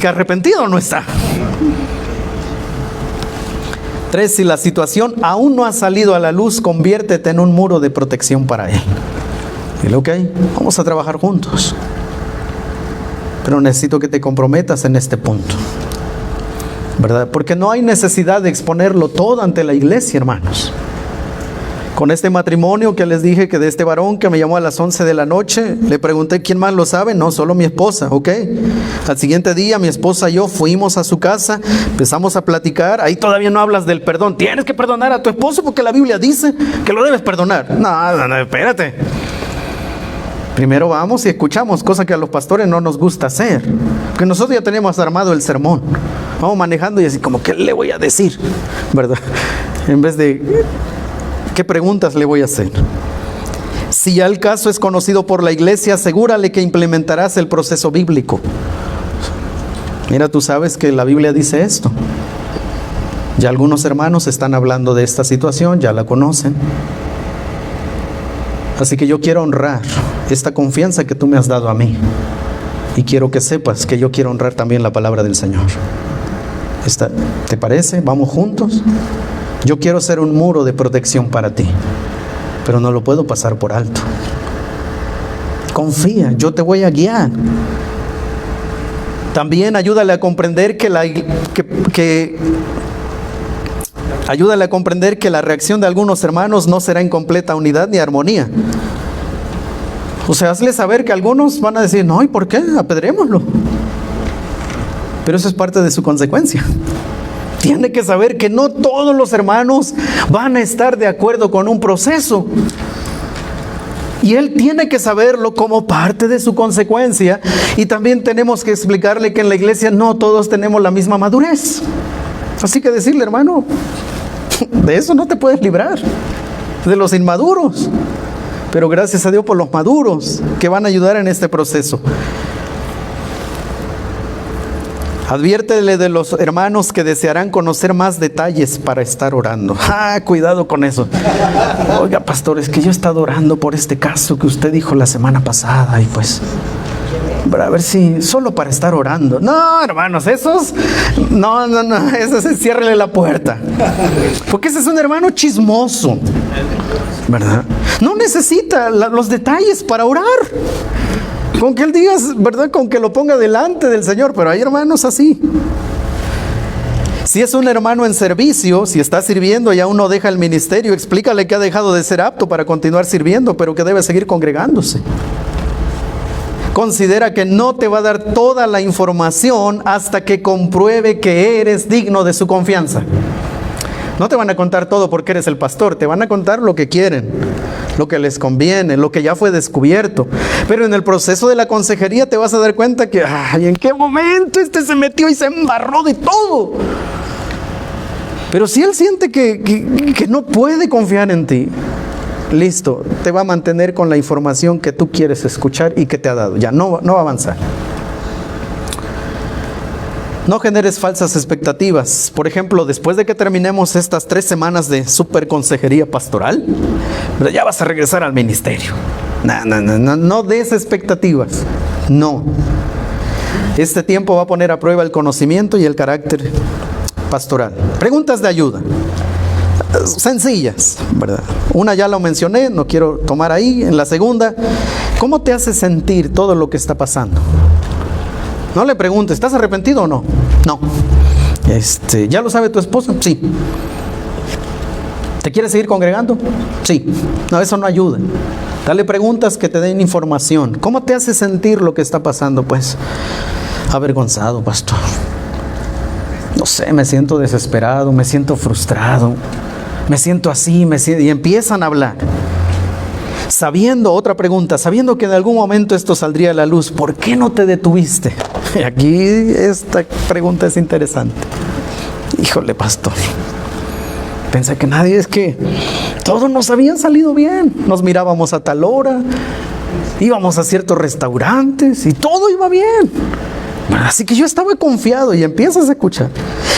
arrepentido no está. 3, si la situación aún no ha salido a la luz, conviértete en un muro de protección para él. Dile: ok, vamos a trabajar juntos, pero necesito que te comprometas en este punto, ¿verdad? Porque no hay necesidad de exponerlo todo ante la iglesia, hermanos. Con este matrimonio que les dije, que de este varón que me llamó a las 11 de la noche, le pregunté: ¿quién más lo sabe? No, solo mi esposa, ok. Al siguiente día mi esposa y yo fuimos a su casa, empezamos a platicar. Ahí todavía no hablas del perdón. Tienes que perdonar a tu esposo porque la Biblia dice que lo debes perdonar. No, espérate. Primero vamos y escuchamos, cosa que a los pastores no nos gusta hacer, porque nosotros ya tenemos armado el sermón. Vamos manejando y así como: ¿qué le voy a decir? ¿Verdad? En vez de: ¿qué preguntas le voy a hacer? Si ya el caso es conocido por la iglesia, asegúrale que implementarás el proceso bíblico. Mira, tú sabes que la Biblia dice esto. Ya algunos hermanos están hablando de esta situación, ya la conocen. Así que yo quiero honrar esta confianza que tú me has dado a mí. Y quiero que sepas que yo quiero honrar también la palabra del Señor. ¿Te parece? ¿Vamos juntos? Yo quiero ser un muro de protección para ti, pero no lo puedo pasar por alto. Confía, yo te voy a guiar. También ayúdale a comprender ayúdale a comprender que la reacción de algunos hermanos no será en completa unidad ni armonía. O sea, hazle saber que algunos van a decir, no, ¿y por qué? Apedrémoslo. Pero eso es parte de su consecuencia. Tiene que saber que no todos los hermanos van a estar de acuerdo con un proceso. Y él tiene que saberlo como parte de su consecuencia. Y también tenemos que explicarle que en la iglesia no todos tenemos la misma madurez. Así que decirle, hermano, de eso no te puedes librar, de los inmaduros. Pero gracias a Dios por los maduros que van a ayudar en este proceso. Adviértele de los hermanos que desearán conocer más detalles para estar orando. Cuidado con eso. Oiga, pastor, es que yo he estado orando por este caso que usted dijo la semana pasada y pues, a ver si, solo para estar orando. No, hermanos, esos, no, esos ciérrele la puerta. Porque ese es un hermano chismoso, ¿verdad? No necesita los detalles para orar. Con que él diga, ¿verdad? Con que lo ponga delante del Señor. Pero hay hermanos así. Si es un hermano en servicio, si está sirviendo y aún no deja el ministerio, explícale que ha dejado de ser apto para continuar sirviendo, pero que debe seguir congregándose. Considera que no te va a dar toda la información hasta que compruebe que eres digno de su confianza. No te van a contar todo porque eres el pastor, te van a contar lo que quieren, lo que les conviene, lo que ya fue descubierto. Pero en el proceso de la consejería te vas a dar cuenta que, ¿en qué momento se metió y se embarró de todo? Pero si él siente que no puede confiar en ti, listo, te va a mantener con la información que tú quieres escuchar y que te ha dado. Ya no va a avanzar. No generes falsas expectativas. Por ejemplo, después de que terminemos estas 3 semanas de super consejería pastoral, ya vas a regresar al ministerio. No des expectativas. No. Este tiempo va a poner a prueba el conocimiento y el carácter pastoral. Preguntas de ayuda. Sencillas, ¿verdad? Una ya lo mencioné, no quiero tomar ahí. En la segunda, ¿cómo te hace sentir todo lo que está pasando? No le preguntes, ¿estás arrepentido o no? No. ¿Ya lo sabe tu esposa? Sí. ¿Te quieres seguir congregando? Sí. No, eso no ayuda. Dale preguntas que te den información. ¿Cómo te hace sentir lo que está pasando? Pues, avergonzado, pastor. No sé, me siento desesperado, me siento frustrado, me siento así, y empiezan a hablar. Sabiendo, otra pregunta, sabiendo que en algún momento esto saldría a la luz, ¿por qué no te detuviste? Aquí esta pregunta es interesante. Híjole, pastor, pensé que es que todos nos habían salido bien. Nos mirábamos a tal hora, íbamos a ciertos restaurantes y todo iba bien. Así que yo estaba confiado y empiezas a escuchar.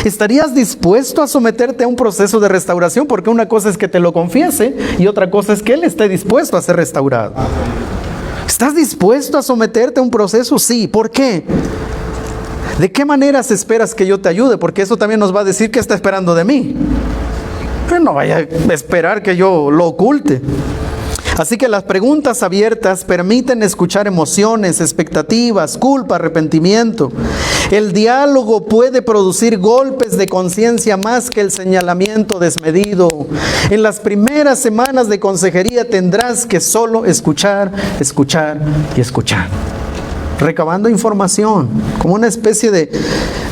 ¿Estarías dispuesto a someterte a un proceso de restauración? Porque una cosa es que te lo confiese y otra cosa es que él esté dispuesto a ser restaurado. ¿Estás dispuesto a someterte a un proceso? Sí. ¿Por qué? ¿De qué maneras esperas que yo te ayude? Porque eso también nos va a decir qué está esperando de mí. Pero no vaya a esperar que yo lo oculte. Así que las preguntas abiertas permiten escuchar emociones, expectativas, culpa, arrepentimiento. El diálogo puede producir golpes de conciencia más que el señalamiento desmedido. En las primeras semanas de consejería tendrás que solo escuchar, escuchar y escuchar. Recabando información, como una especie de,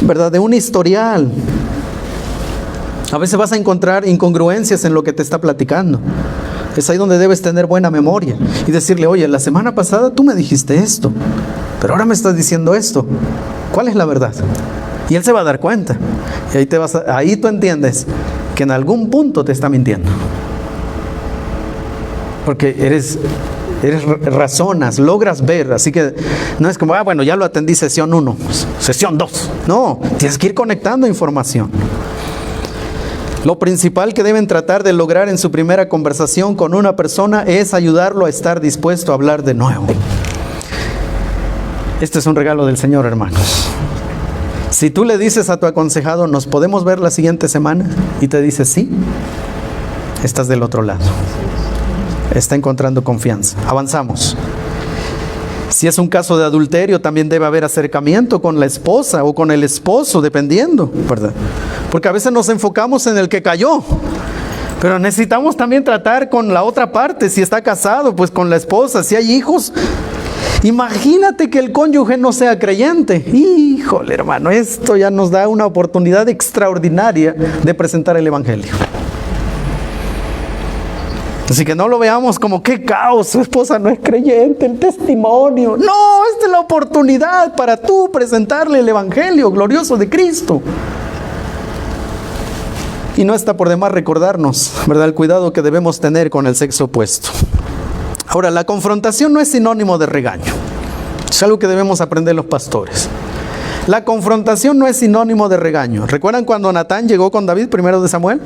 ¿verdad?, de un historial. A veces vas a encontrar incongruencias en lo que te está platicando. Es ahí donde debes tener buena memoria y decirle, oye, la semana pasada tú me dijiste esto, pero ahora me estás diciendo esto. ¿Cuál es la verdad? Y él se va a dar cuenta. Y ahí tú entiendes que en algún punto te está mintiendo. Porque razonas, logras ver. Así que no es como, bueno, ya lo atendí sesión 1, sesión 2. No, tienes que ir conectando información. Lo principal que deben tratar de lograr en su primera conversación con una persona es ayudarlo a estar dispuesto a hablar de nuevo. Este es un regalo del Señor, hermanos. Si tú le dices a tu aconsejado, ¿nos podemos ver la siguiente semana? Y te dice sí, estás del otro lado. Está encontrando confianza. Avanzamos. Si es un caso de adulterio, también debe haber acercamiento con la esposa o con el esposo, dependiendo, ¿verdad? Porque a veces nos enfocamos en el que cayó, Pero necesitamos también tratar con la otra parte. Si está casado, pues con la esposa. Si hay hijos, imagínate que el cónyuge no sea creyente. Híjole, hermano, esto ya nos da una oportunidad extraordinaria de presentar el evangelio. Así que no lo veamos como qué caos, su esposa no es creyente, el testimonio. No, esta es la oportunidad para tú presentarle el evangelio glorioso de Cristo. Y no está por demás recordarnos, ¿verdad?, el cuidado que debemos tener con el sexo opuesto. Ahora, la confrontación no es sinónimo de regaño. Es algo que debemos aprender los pastores. La confrontación no es sinónimo de regaño. ¿Recuerdan cuando Natán llegó con David, primero de Samuel?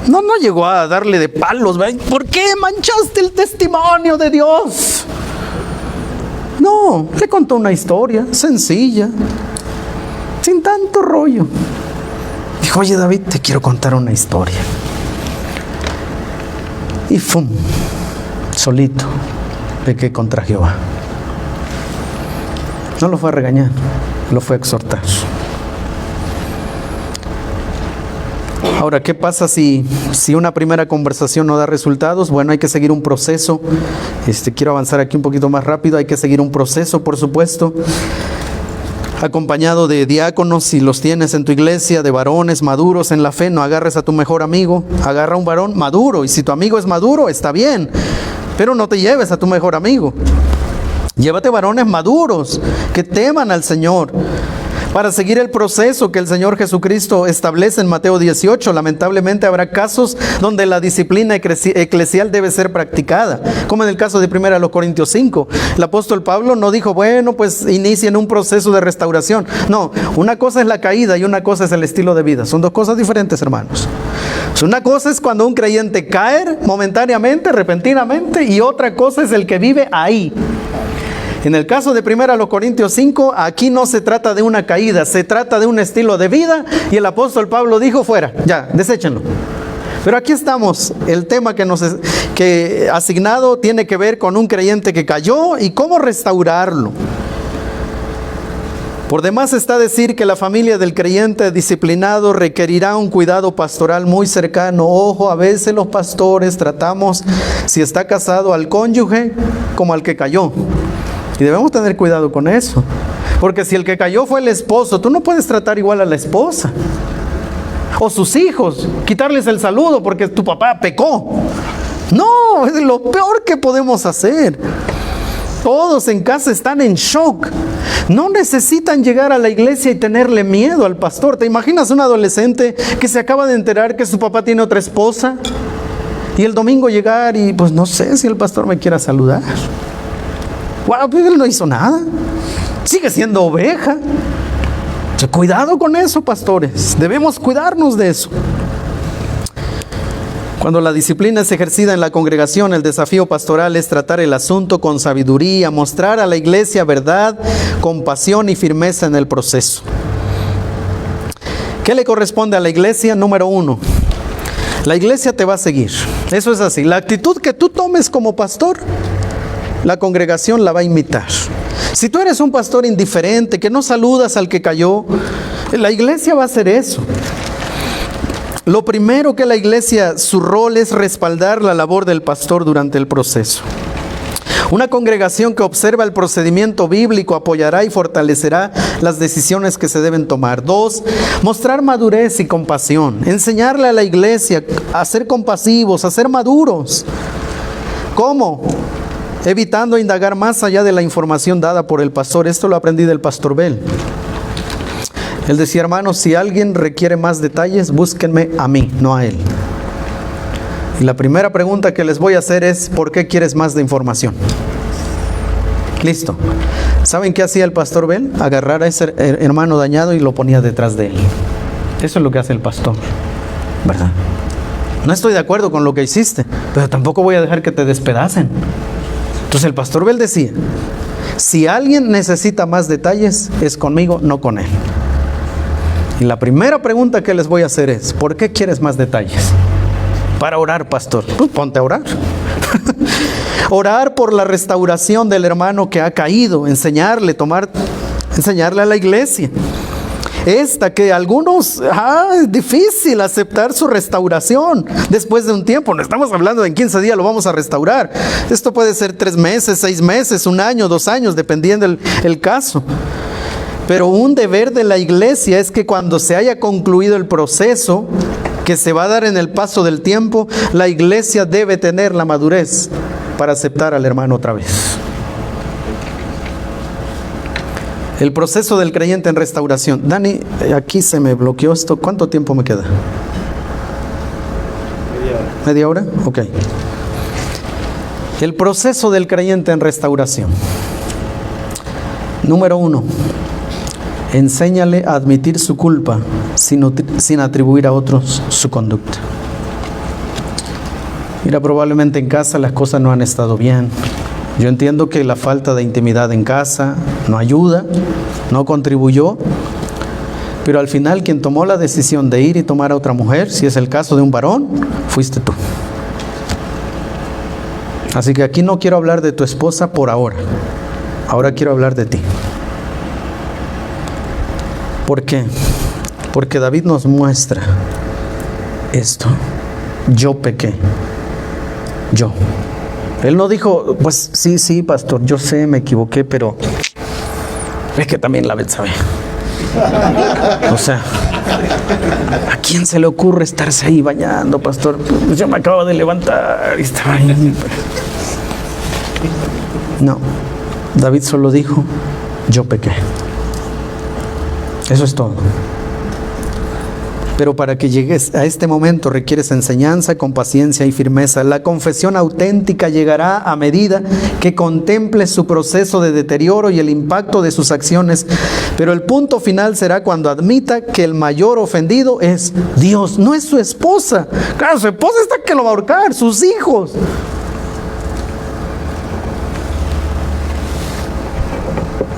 No llegó a darle de palos, ¿verdad? ¿Por qué manchaste el testimonio de Dios? No, le contó una historia sencilla, sin tanto rollo. Dijo, oye David, te quiero contar una historia. Y ¡fum! Solito pequé contra Jehová. No lo fue a regañar, lo fue a exhortar. Ahora, ¿qué pasa si una primera conversación no da resultados? Bueno, hay que seguir un proceso. Quiero avanzar aquí un poquito más rápido. Hay que seguir un proceso, por supuesto, acompañado de diáconos, si los tienes en tu iglesia, de varones maduros en la fe. No agarres a tu mejor amigo, agarra a un varón maduro. Y si tu amigo es maduro, está bien, pero no te lleves a tu mejor amigo. Llévate varones maduros que teman al Señor, para seguir el proceso que el Señor Jesucristo establece en Mateo 18. Lamentablemente habrá casos donde la disciplina eclesial debe ser practicada, como en el caso de 1 Corintios 5. El apóstol Pablo no dijo, bueno, pues inicien un proceso de restauración. No, una cosa es la caída y una cosa es el estilo de vida. Son dos cosas diferentes, hermanos. Una cosa es cuando un creyente cae momentáneamente, repentinamente, y otra cosa es el que vive ahí. En el caso de 1 Corintios 5, aquí no se trata de una caída, se trata de un estilo de vida, y el apóstol Pablo dijo, fuera, ya, deséchenlo. Pero aquí estamos, el tema que asignado tiene que ver con un creyente que cayó y cómo restaurarlo. Por demás está decir que la familia del creyente disciplinado requerirá un cuidado pastoral muy cercano. Ojo, a veces los pastores tratamos, si está casado, al cónyuge como al que cayó. Y debemos tener cuidado con eso. Porque si el que cayó fue el esposo, tú no puedes tratar igual a la esposa. O sus hijos, quitarles el saludo porque tu papá pecó. No, es lo peor que podemos hacer. Todos en casa están en shock. No necesitan llegar a la iglesia y tenerle miedo al pastor. ¿Te imaginas un adolescente que se acaba de enterar que su papá tiene otra esposa? Y el domingo llegar y pues no sé si el pastor me quiera saludar. Bueno, pues él no hizo nada. Sigue siendo oveja. Cuidado con eso, pastores. Debemos cuidarnos de eso. Cuando la disciplina es ejercida en la congregación, el desafío pastoral es tratar el asunto con sabiduría, mostrar a la iglesia verdad, compasión y firmeza en el proceso. ¿Qué le corresponde a la iglesia? Número 1, la iglesia te va a seguir. Eso es así. La actitud que tú tomes como pastor, la congregación la va a imitar. Si tú eres un pastor indiferente, que no saludas al que cayó, la iglesia va a hacer eso. Lo primero que la iglesia, su rol es respaldar la labor del pastor durante el proceso. Una congregación que observa el procedimiento bíblico apoyará y fortalecerá las decisiones que se deben tomar. 2, mostrar madurez y compasión. Enseñarle a la iglesia a ser compasivos, a ser maduros. ¿Cómo? Evitando indagar más allá de la información dada por el pastor. Esto lo aprendí del pastor Bell. Él decía, hermanos, si alguien requiere más detalles, búsquenme a mí, no a él. Y la primera pregunta que les voy a hacer es, ¿por qué quieres más de información? Listo. ¿Saben qué hacía el pastor Bell? Agarrar a ese hermano dañado y lo ponía detrás de él. Eso es lo que hace el pastor, ¿verdad? No estoy de acuerdo con lo que hiciste, pero tampoco voy a dejar que te despedacen. Entonces el pastor Bell decía, si alguien necesita más detalles, es conmigo, no con él. Y la primera pregunta que les voy a hacer es, ¿por qué quieres más detalles? Para orar, pastor. Pues ponte a orar. Orar por la restauración del hermano que ha caído, enseñarle a la iglesia. esta que algunos, es difícil aceptar su restauración después de un tiempo. No estamos hablando de en 15 días lo vamos a restaurar. Esto puede ser 3 meses, 6 meses, 1 año, 2 años, dependiendo el caso. Pero un deber de la iglesia es que cuando se haya concluido el proceso que se va a dar en el paso del tiempo, la iglesia debe tener la madurez para aceptar al hermano otra vez. El proceso del creyente en restauración. Dani, aquí se me bloqueó esto. ¿Cuánto tiempo me queda? ¿Media hora? Ok. El proceso del creyente en restauración. Número 1. Enséñale a admitir su culpa sin atribuir a otros su conducta. Mira, probablemente en casa las cosas no han estado bien. Yo entiendo que la falta de intimidad en casa no ayuda, no contribuyó, pero al final quien tomó la decisión de ir y tomar a otra mujer, si es el caso de un varón, fuiste tú. Así que aquí no quiero hablar de tu esposa por ahora. Ahora quiero hablar de ti. ¿Por qué? Porque David nos muestra esto. Yo pequé. Yo. Él no dijo, pues sí, pastor, yo sé, me equivoqué, pero es que también la Betsabé. O sea, ¿a quién se le ocurre estarse ahí bañando, pastor? Pues yo me acabo de levantar y estaba ahí. No, David solo dijo, yo pequé. Eso es todo. Pero para que llegues a este momento requieres enseñanza con paciencia y firmeza. La confesión auténtica llegará a medida que contemples su proceso de deterioro y el impacto de sus acciones. Pero el punto final será cuando admita que el mayor ofendido es Dios, no es su esposa. Claro, su esposa está que lo va a ahorcar, sus hijos.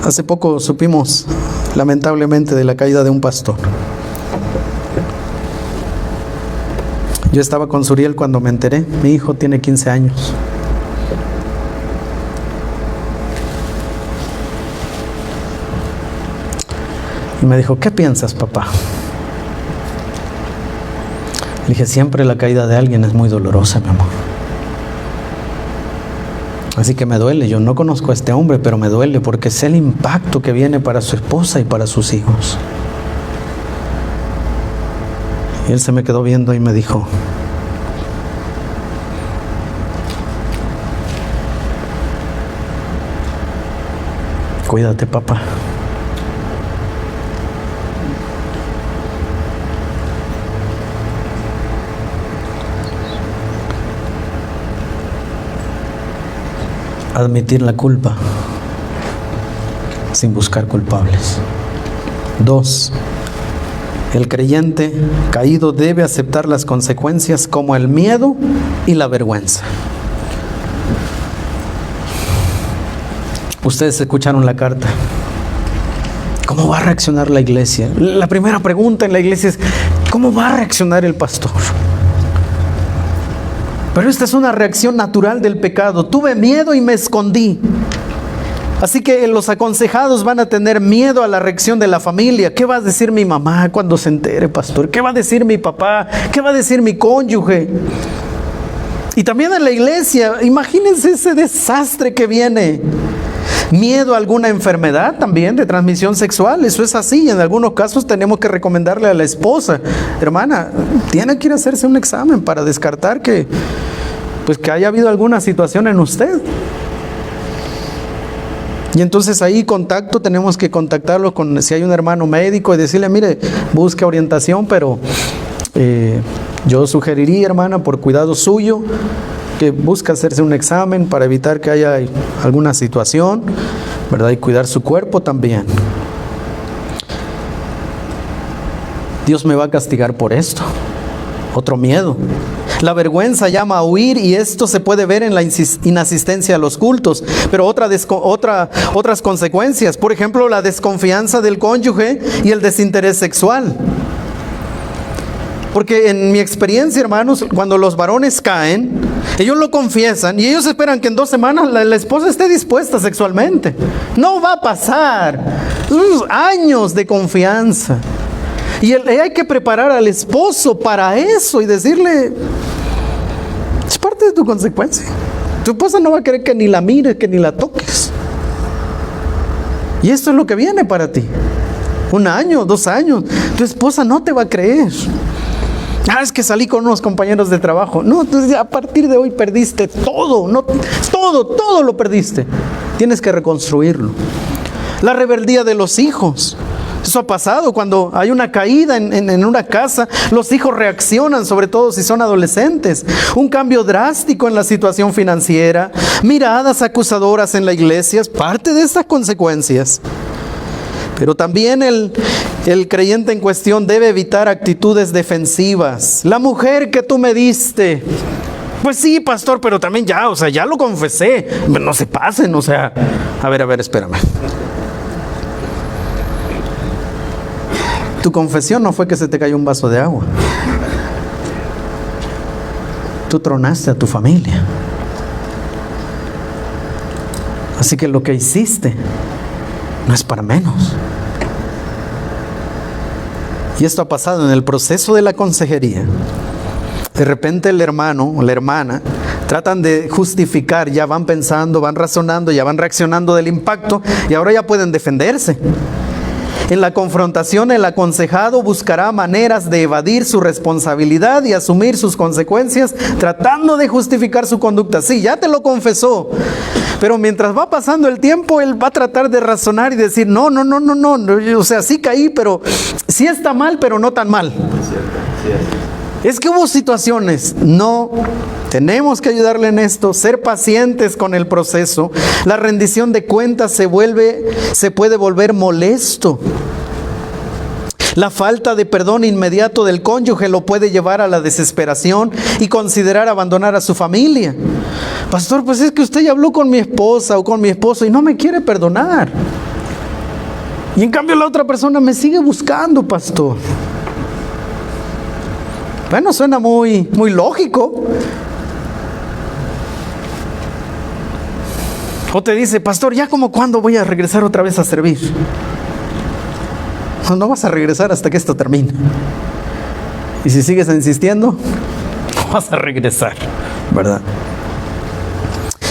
Hace poco supimos, lamentablemente, de la caída de un pastor. Yo estaba con Suriel cuando me enteré. Mi hijo tiene 15 años. Y me dijo, ¿qué piensas, papá? Le dije, siempre la caída de alguien es muy dolorosa, mi amor. Así que me duele. Yo no conozco a este hombre, pero me duele porque sé el impacto que viene para su esposa y para sus hijos. Y él se me quedó viendo y me dijo, cuídate, papá. Admitir la culpa sin buscar culpables. 2. El creyente caído debe aceptar las consecuencias como el miedo y la vergüenza. Ustedes escucharon la carta. ¿Cómo va a reaccionar la iglesia? La primera pregunta en la iglesia es, ¿cómo va a reaccionar el pastor? Pero esta es una reacción natural del pecado. Tuve miedo y me escondí. Así que los aconsejados van a tener miedo a la reacción de la familia. ¿Qué va a decir mi mamá cuando se entere, pastor? ¿Qué va a decir mi papá? ¿Qué va a decir mi cónyuge? Y también en la iglesia, imagínense ese desastre que viene. Miedo a alguna enfermedad también de transmisión sexual. Eso es así. En algunos casos tenemos que recomendarle a la esposa, hermana, tiene que ir a hacerse un examen para descartar que haya habido alguna situación en usted. Y entonces ahí tenemos que contactarlo con, si hay un hermano médico, y decirle, mire, busque orientación, pero yo sugeriría, hermana, por cuidado suyo, que busque hacerse un examen para evitar que haya alguna situación, ¿verdad? Y cuidar su cuerpo también. Dios me va a castigar por esto. Otro miedo. La vergüenza llama a huir, y esto se puede ver en la inasistencia a los cultos. Pero otras consecuencias, por ejemplo, la desconfianza del cónyuge y el desinterés sexual. Porque en mi experiencia, hermanos, cuando los varones caen, ellos lo confiesan y ellos esperan que en 2 semanas la esposa esté dispuesta sexualmente. No va a pasar. Años de confianza. Y hay que preparar al esposo para eso y decirle, es parte de tu consecuencia. Tu esposa no va a querer que ni la mires, que ni la toques. Y esto es lo que viene para ti. 1 año, 2 años. Tu esposa no te va a creer. Es que salí con unos compañeros de trabajo. No, entonces a partir de hoy perdiste todo. No, todo lo perdiste. Tienes que reconstruirlo. La rebeldía de los hijos. Eso ha pasado cuando hay una caída en una casa. Los hijos reaccionan, sobre todo si son adolescentes. Un cambio drástico en la situación financiera. Miradas acusadoras en la iglesia. Es parte de estas consecuencias. Pero también el creyente en cuestión debe evitar actitudes defensivas. La mujer que tú me diste. Pues sí, pastor, pero también ya lo confesé. No se pasen, a ver, espérame. Tu confesión no fue que se te cayó un vaso de agua. Tú tronaste a tu familia. Así que lo que hiciste no es para menos. Y esto ha pasado en el proceso de la consejería. De repente el hermano o la hermana tratan de justificar, ya van pensando, van razonando, ya van reaccionando del impacto y ahora ya pueden defenderse. En la confrontación, el aconsejado buscará maneras de evadir su responsabilidad y asumir sus consecuencias, tratando de justificar su conducta. Sí, ya te lo confesó, pero mientras va pasando el tiempo, él va a tratar de razonar y decir, no, sí caí, pero sí está mal, pero no tan mal. Es que hubo situaciones, tenemos que ayudarle en esto, ser pacientes con el proceso. La rendición de cuentas se puede volver molesto. La falta de perdón inmediato del cónyuge lo puede llevar a la desesperación y considerar abandonar a su familia. Pastor, pues es que usted ya habló con mi esposa o con mi esposo y no me quiere perdonar. Y en cambio la otra persona me sigue buscando, pastor. Bueno, suena muy lógico. O te dice, pastor, ¿ya como cuándo voy a regresar otra vez a servir? No vas a regresar hasta que esto termine. Y si sigues insistiendo, no vas a regresar, ¿verdad?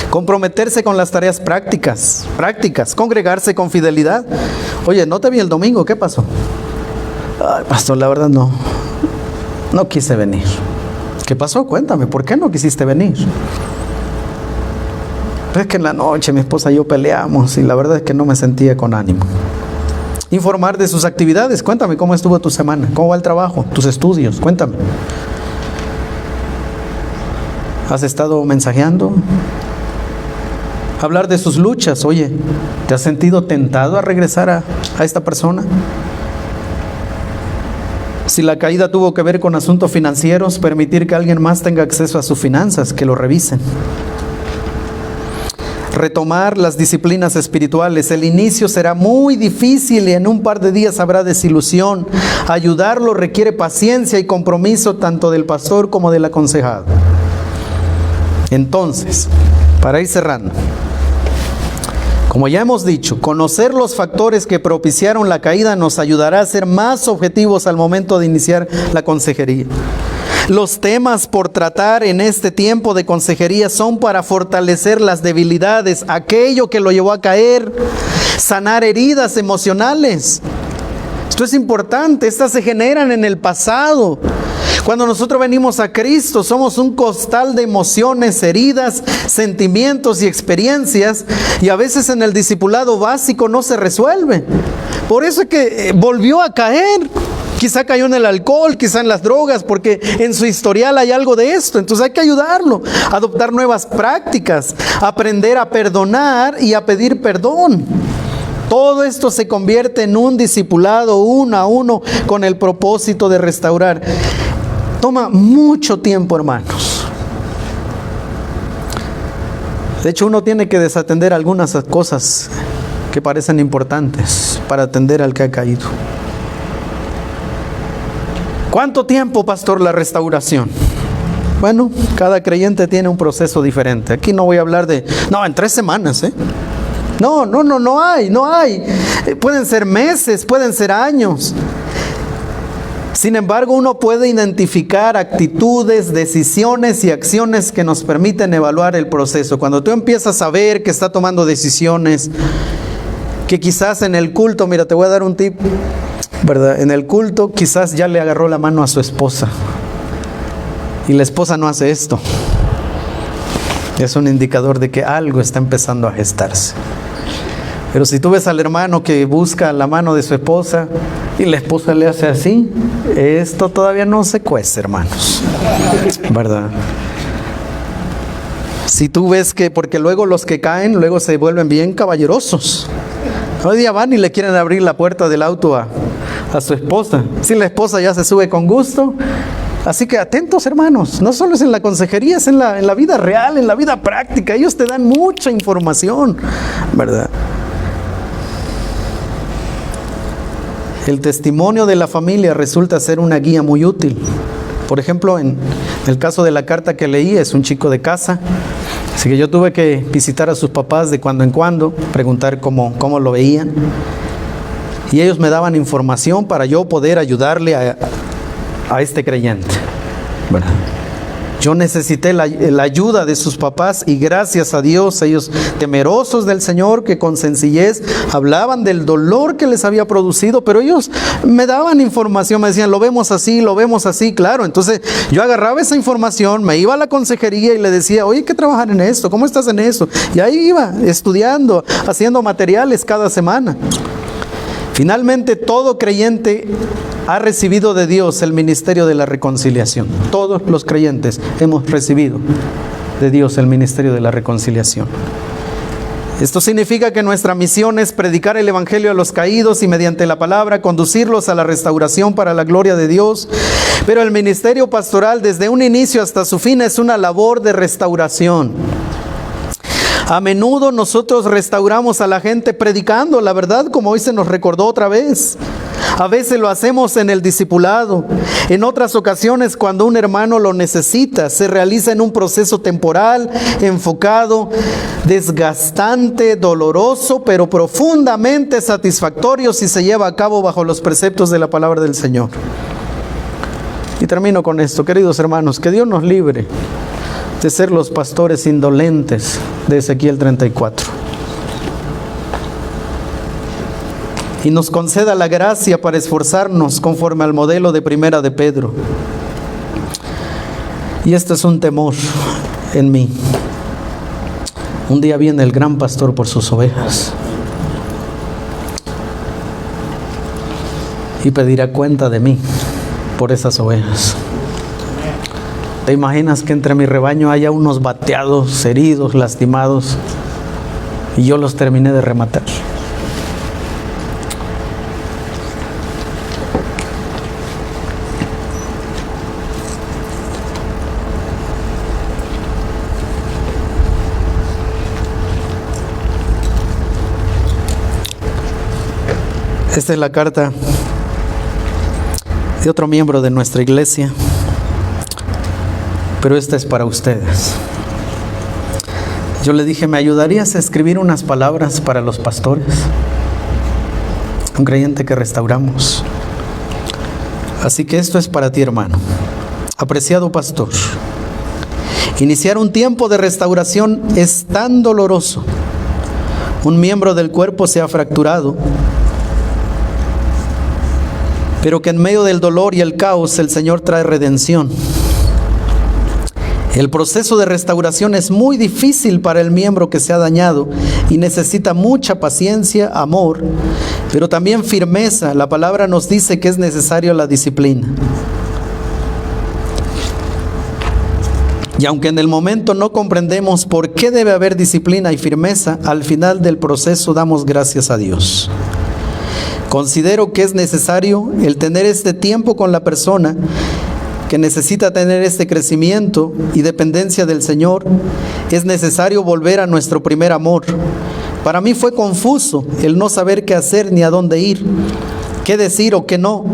Comprometerse con las tareas prácticas, congregarse con fidelidad. Oye, no te vi el domingo, ¿qué pasó? Ay, pastor, la verdad no quise venir. ¿Qué pasó? Cuéntame, ¿por qué no quisiste venir? Es que en la noche mi esposa y yo peleamos y la verdad es que no me sentía con ánimo. Informar de sus actividades. Cuéntame cómo estuvo tu semana, cómo va el trabajo, tus estudios, cuéntame. ¿Has estado mensajeando? Hablar de sus luchas. Oye, ¿te has sentido tentado a regresar a esta persona? Si la caída tuvo que ver con asuntos financieros, permitir que alguien más tenga acceso a sus finanzas, que lo revisen. Retomar las disciplinas espirituales. El inicio será muy difícil y en un par de días habrá desilusión. Ayudarlo requiere paciencia y compromiso tanto del pastor como del aconsejado. Entonces, para ir cerrando, como ya hemos dicho, conocer los factores que propiciaron la caída nos ayudará a ser más objetivos al momento de iniciar la consejería. Los temas por tratar en este tiempo de consejería son para fortalecer las debilidades, aquello que lo llevó a caer, sanar heridas emocionales. Esto es importante, estas se generan en el pasado. Cuando nosotros venimos a Cristo, somos un costal de emociones, heridas, sentimientos y experiencias, y a veces en el discipulado básico no se resuelve. Por eso es que volvió a caer. Quizá cayó en el alcohol, quizá en las drogas, porque en su historial hay algo de esto. Entonces hay que ayudarlo, a adoptar nuevas prácticas, aprender a perdonar y a pedir perdón. Todo esto se convierte en un discipulado uno a uno con el propósito de restaurar. Toma mucho tiempo, hermanos. De hecho, uno tiene que desatender algunas cosas que parecen importantes para atender al que ha caído. ¿Cuánto tiempo, pastor, la restauración? Bueno, cada creyente tiene un proceso diferente. Aquí no voy a hablar de, en 3 semanas, No hay. Pueden ser meses, pueden ser años. Sin embargo, uno puede identificar actitudes, decisiones y acciones que nos permiten evaluar el proceso. Cuando tú empiezas a ver que está tomando decisiones, que quizás en el culto, mira, te voy a dar un tip, ¿verdad? En el culto quizás ya le agarró la mano a su esposa y la esposa no hace esto. Es un indicador de que algo está empezando a gestarse. Pero si tú ves al hermano que busca la mano de su esposa y la esposa le hace así, esto todavía no se cuece, hermanos, ¿verdad? Si tú ves que, porque luego los que caen, luego se vuelven bien caballerosos. Hoy día van y le quieren abrir la puerta del auto a su esposa. Si la esposa ya se sube con gusto. Así que atentos, hermanos, no solo es en la consejería, es en la vida real, en la vida práctica. Ellos te dan mucha información, ¿verdad? El testimonio de la familia resulta ser una guía muy útil. Por ejemplo, en el caso de la carta que leí, es un chico de casa, así que yo tuve que visitar a sus papás de cuando en cuando, preguntar cómo lo veían, y ellos me daban información para yo poder ayudarle a este creyente, ¿verdad? Yo necesité la ayuda de sus papás y gracias a Dios, ellos temerosos del Señor, que con sencillez hablaban del dolor que les había producido, pero ellos me daban información, me decían, lo vemos así, claro. Entonces yo agarraba esa información, me iba a la consejería y le decía, oye, hay que trabajar en esto, ¿cómo estás en eso? Y ahí iba estudiando, haciendo materiales cada semana. Finalmente, todo creyente ha recibido de Dios el ministerio de la reconciliación. Todos los creyentes hemos recibido de Dios el ministerio de la reconciliación. Esto significa que nuestra misión es predicar el evangelio a los caídos y mediante la palabra conducirlos a la restauración para la gloria de Dios. Pero el ministerio pastoral desde un inicio hasta su fin es una labor de restauración. A menudo nosotros restauramos a la gente predicando la verdad, como hoy se nos recordó otra vez. A veces lo hacemos en el discipulado. En otras ocasiones, cuando un hermano lo necesita, se realiza en un proceso temporal, enfocado, desgastante, doloroso, pero profundamente satisfactorio si se lleva a cabo bajo los preceptos de la palabra del Señor. Y termino con esto, queridos hermanos, que Dios nos libre de ser los pastores indolentes de Ezequiel 34. Y nos conceda la gracia para esforzarnos conforme al modelo de Primera de Pedro. Y este es un temor en mí. Un día viene el gran pastor por sus ovejas y pedirá cuenta de mí por esas ovejas. ¿Te imaginas que entre mi rebaño haya unos bateados, heridos, lastimados, y yo los terminé de rematar? Esta es la carta de otro miembro de nuestra iglesia, pero esta es para ustedes. Yo le dije, ¿me ayudarías a escribir unas palabras para los pastores? Un creyente que restauramos. Así que esto es para ti, hermano. Apreciado pastor, iniciar un tiempo de restauración es tan doloroso. Un miembro del cuerpo se ha fracturado, pero que en medio del dolor y el caos el Señor trae redención. El proceso de restauración es muy difícil para el miembro que se ha dañado y necesita mucha paciencia, amor, pero también firmeza. La palabra nos dice que es necesario la disciplina. Y aunque en el momento no comprendemos por qué debe haber disciplina y firmeza, al final del proceso damos gracias a Dios. Considero que es necesario el tener este tiempo con la persona que necesita tener este crecimiento y dependencia del Señor. Es necesario volver a nuestro primer amor. Para mí fue confuso el no saber qué hacer ni a dónde ir, qué decir o qué no.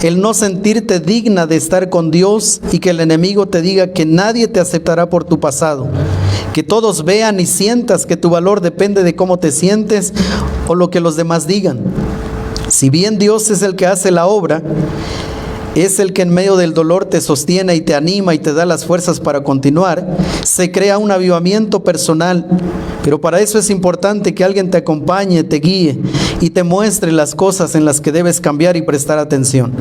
El no sentirte digna de estar con Dios y que el enemigo te diga que nadie te aceptará por tu pasado. Que todos vean y sientas que tu valor depende de cómo te sientes o lo que los demás digan. Si bien Dios es el que hace la obra, es el que en medio del dolor te sostiene y te anima y te da las fuerzas para continuar. Se crea un avivamiento personal, pero para eso es importante que alguien te acompañe, te guíe y te muestre las cosas en las que debes cambiar y prestar atención.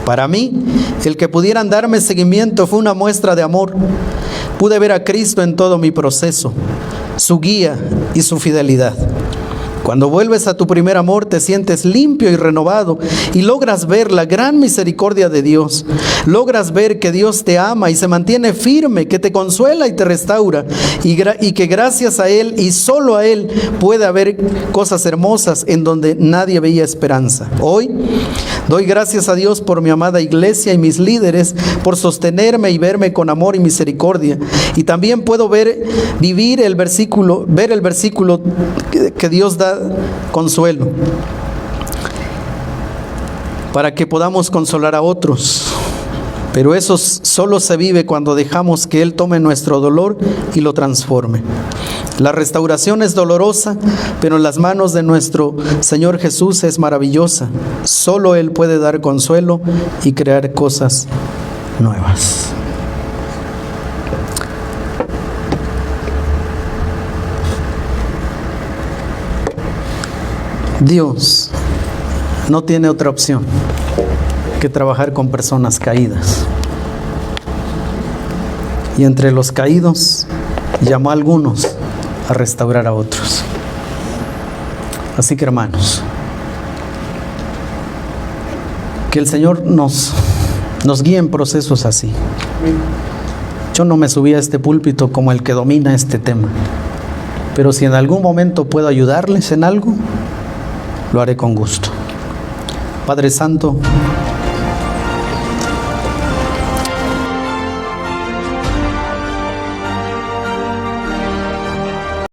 Para mí, el que pudieran darme seguimiento fue una muestra de amor. Pude ver a Cristo en todo mi proceso, su guía y su fidelidad. Cuando vuelves a tu primer amor, te sientes limpio y renovado y logras ver la gran misericordia de Dios. Logras ver que Dios te ama y se mantiene firme, que te consuela y te restaura y que gracias a Él y solo a Él puede haber cosas hermosas en donde nadie veía esperanza. Hoy doy gracias a Dios por mi amada iglesia y mis líderes por sostenerme y verme con amor y misericordia. Y también puedo ver el versículo que Dios da consuelo, para que podamos consolar a otros. Pero eso solo se vive cuando dejamos que Él tome nuestro dolor y lo transforme. La restauración es dolorosa, pero en las manos de nuestro Señor Jesús es maravillosa. Solo Él puede dar consuelo y crear cosas nuevas. Dios no tiene otra opción que trabajar con personas caídas. Y entre los caídos llamó a algunos a restaurar a otros. Así que, hermanos, que el Señor nos guíe en procesos así. Yo no me subí a este púlpito como el que domina este tema, pero si en algún momento puedo ayudarles en algo, lo haré con gusto. Padre Santo,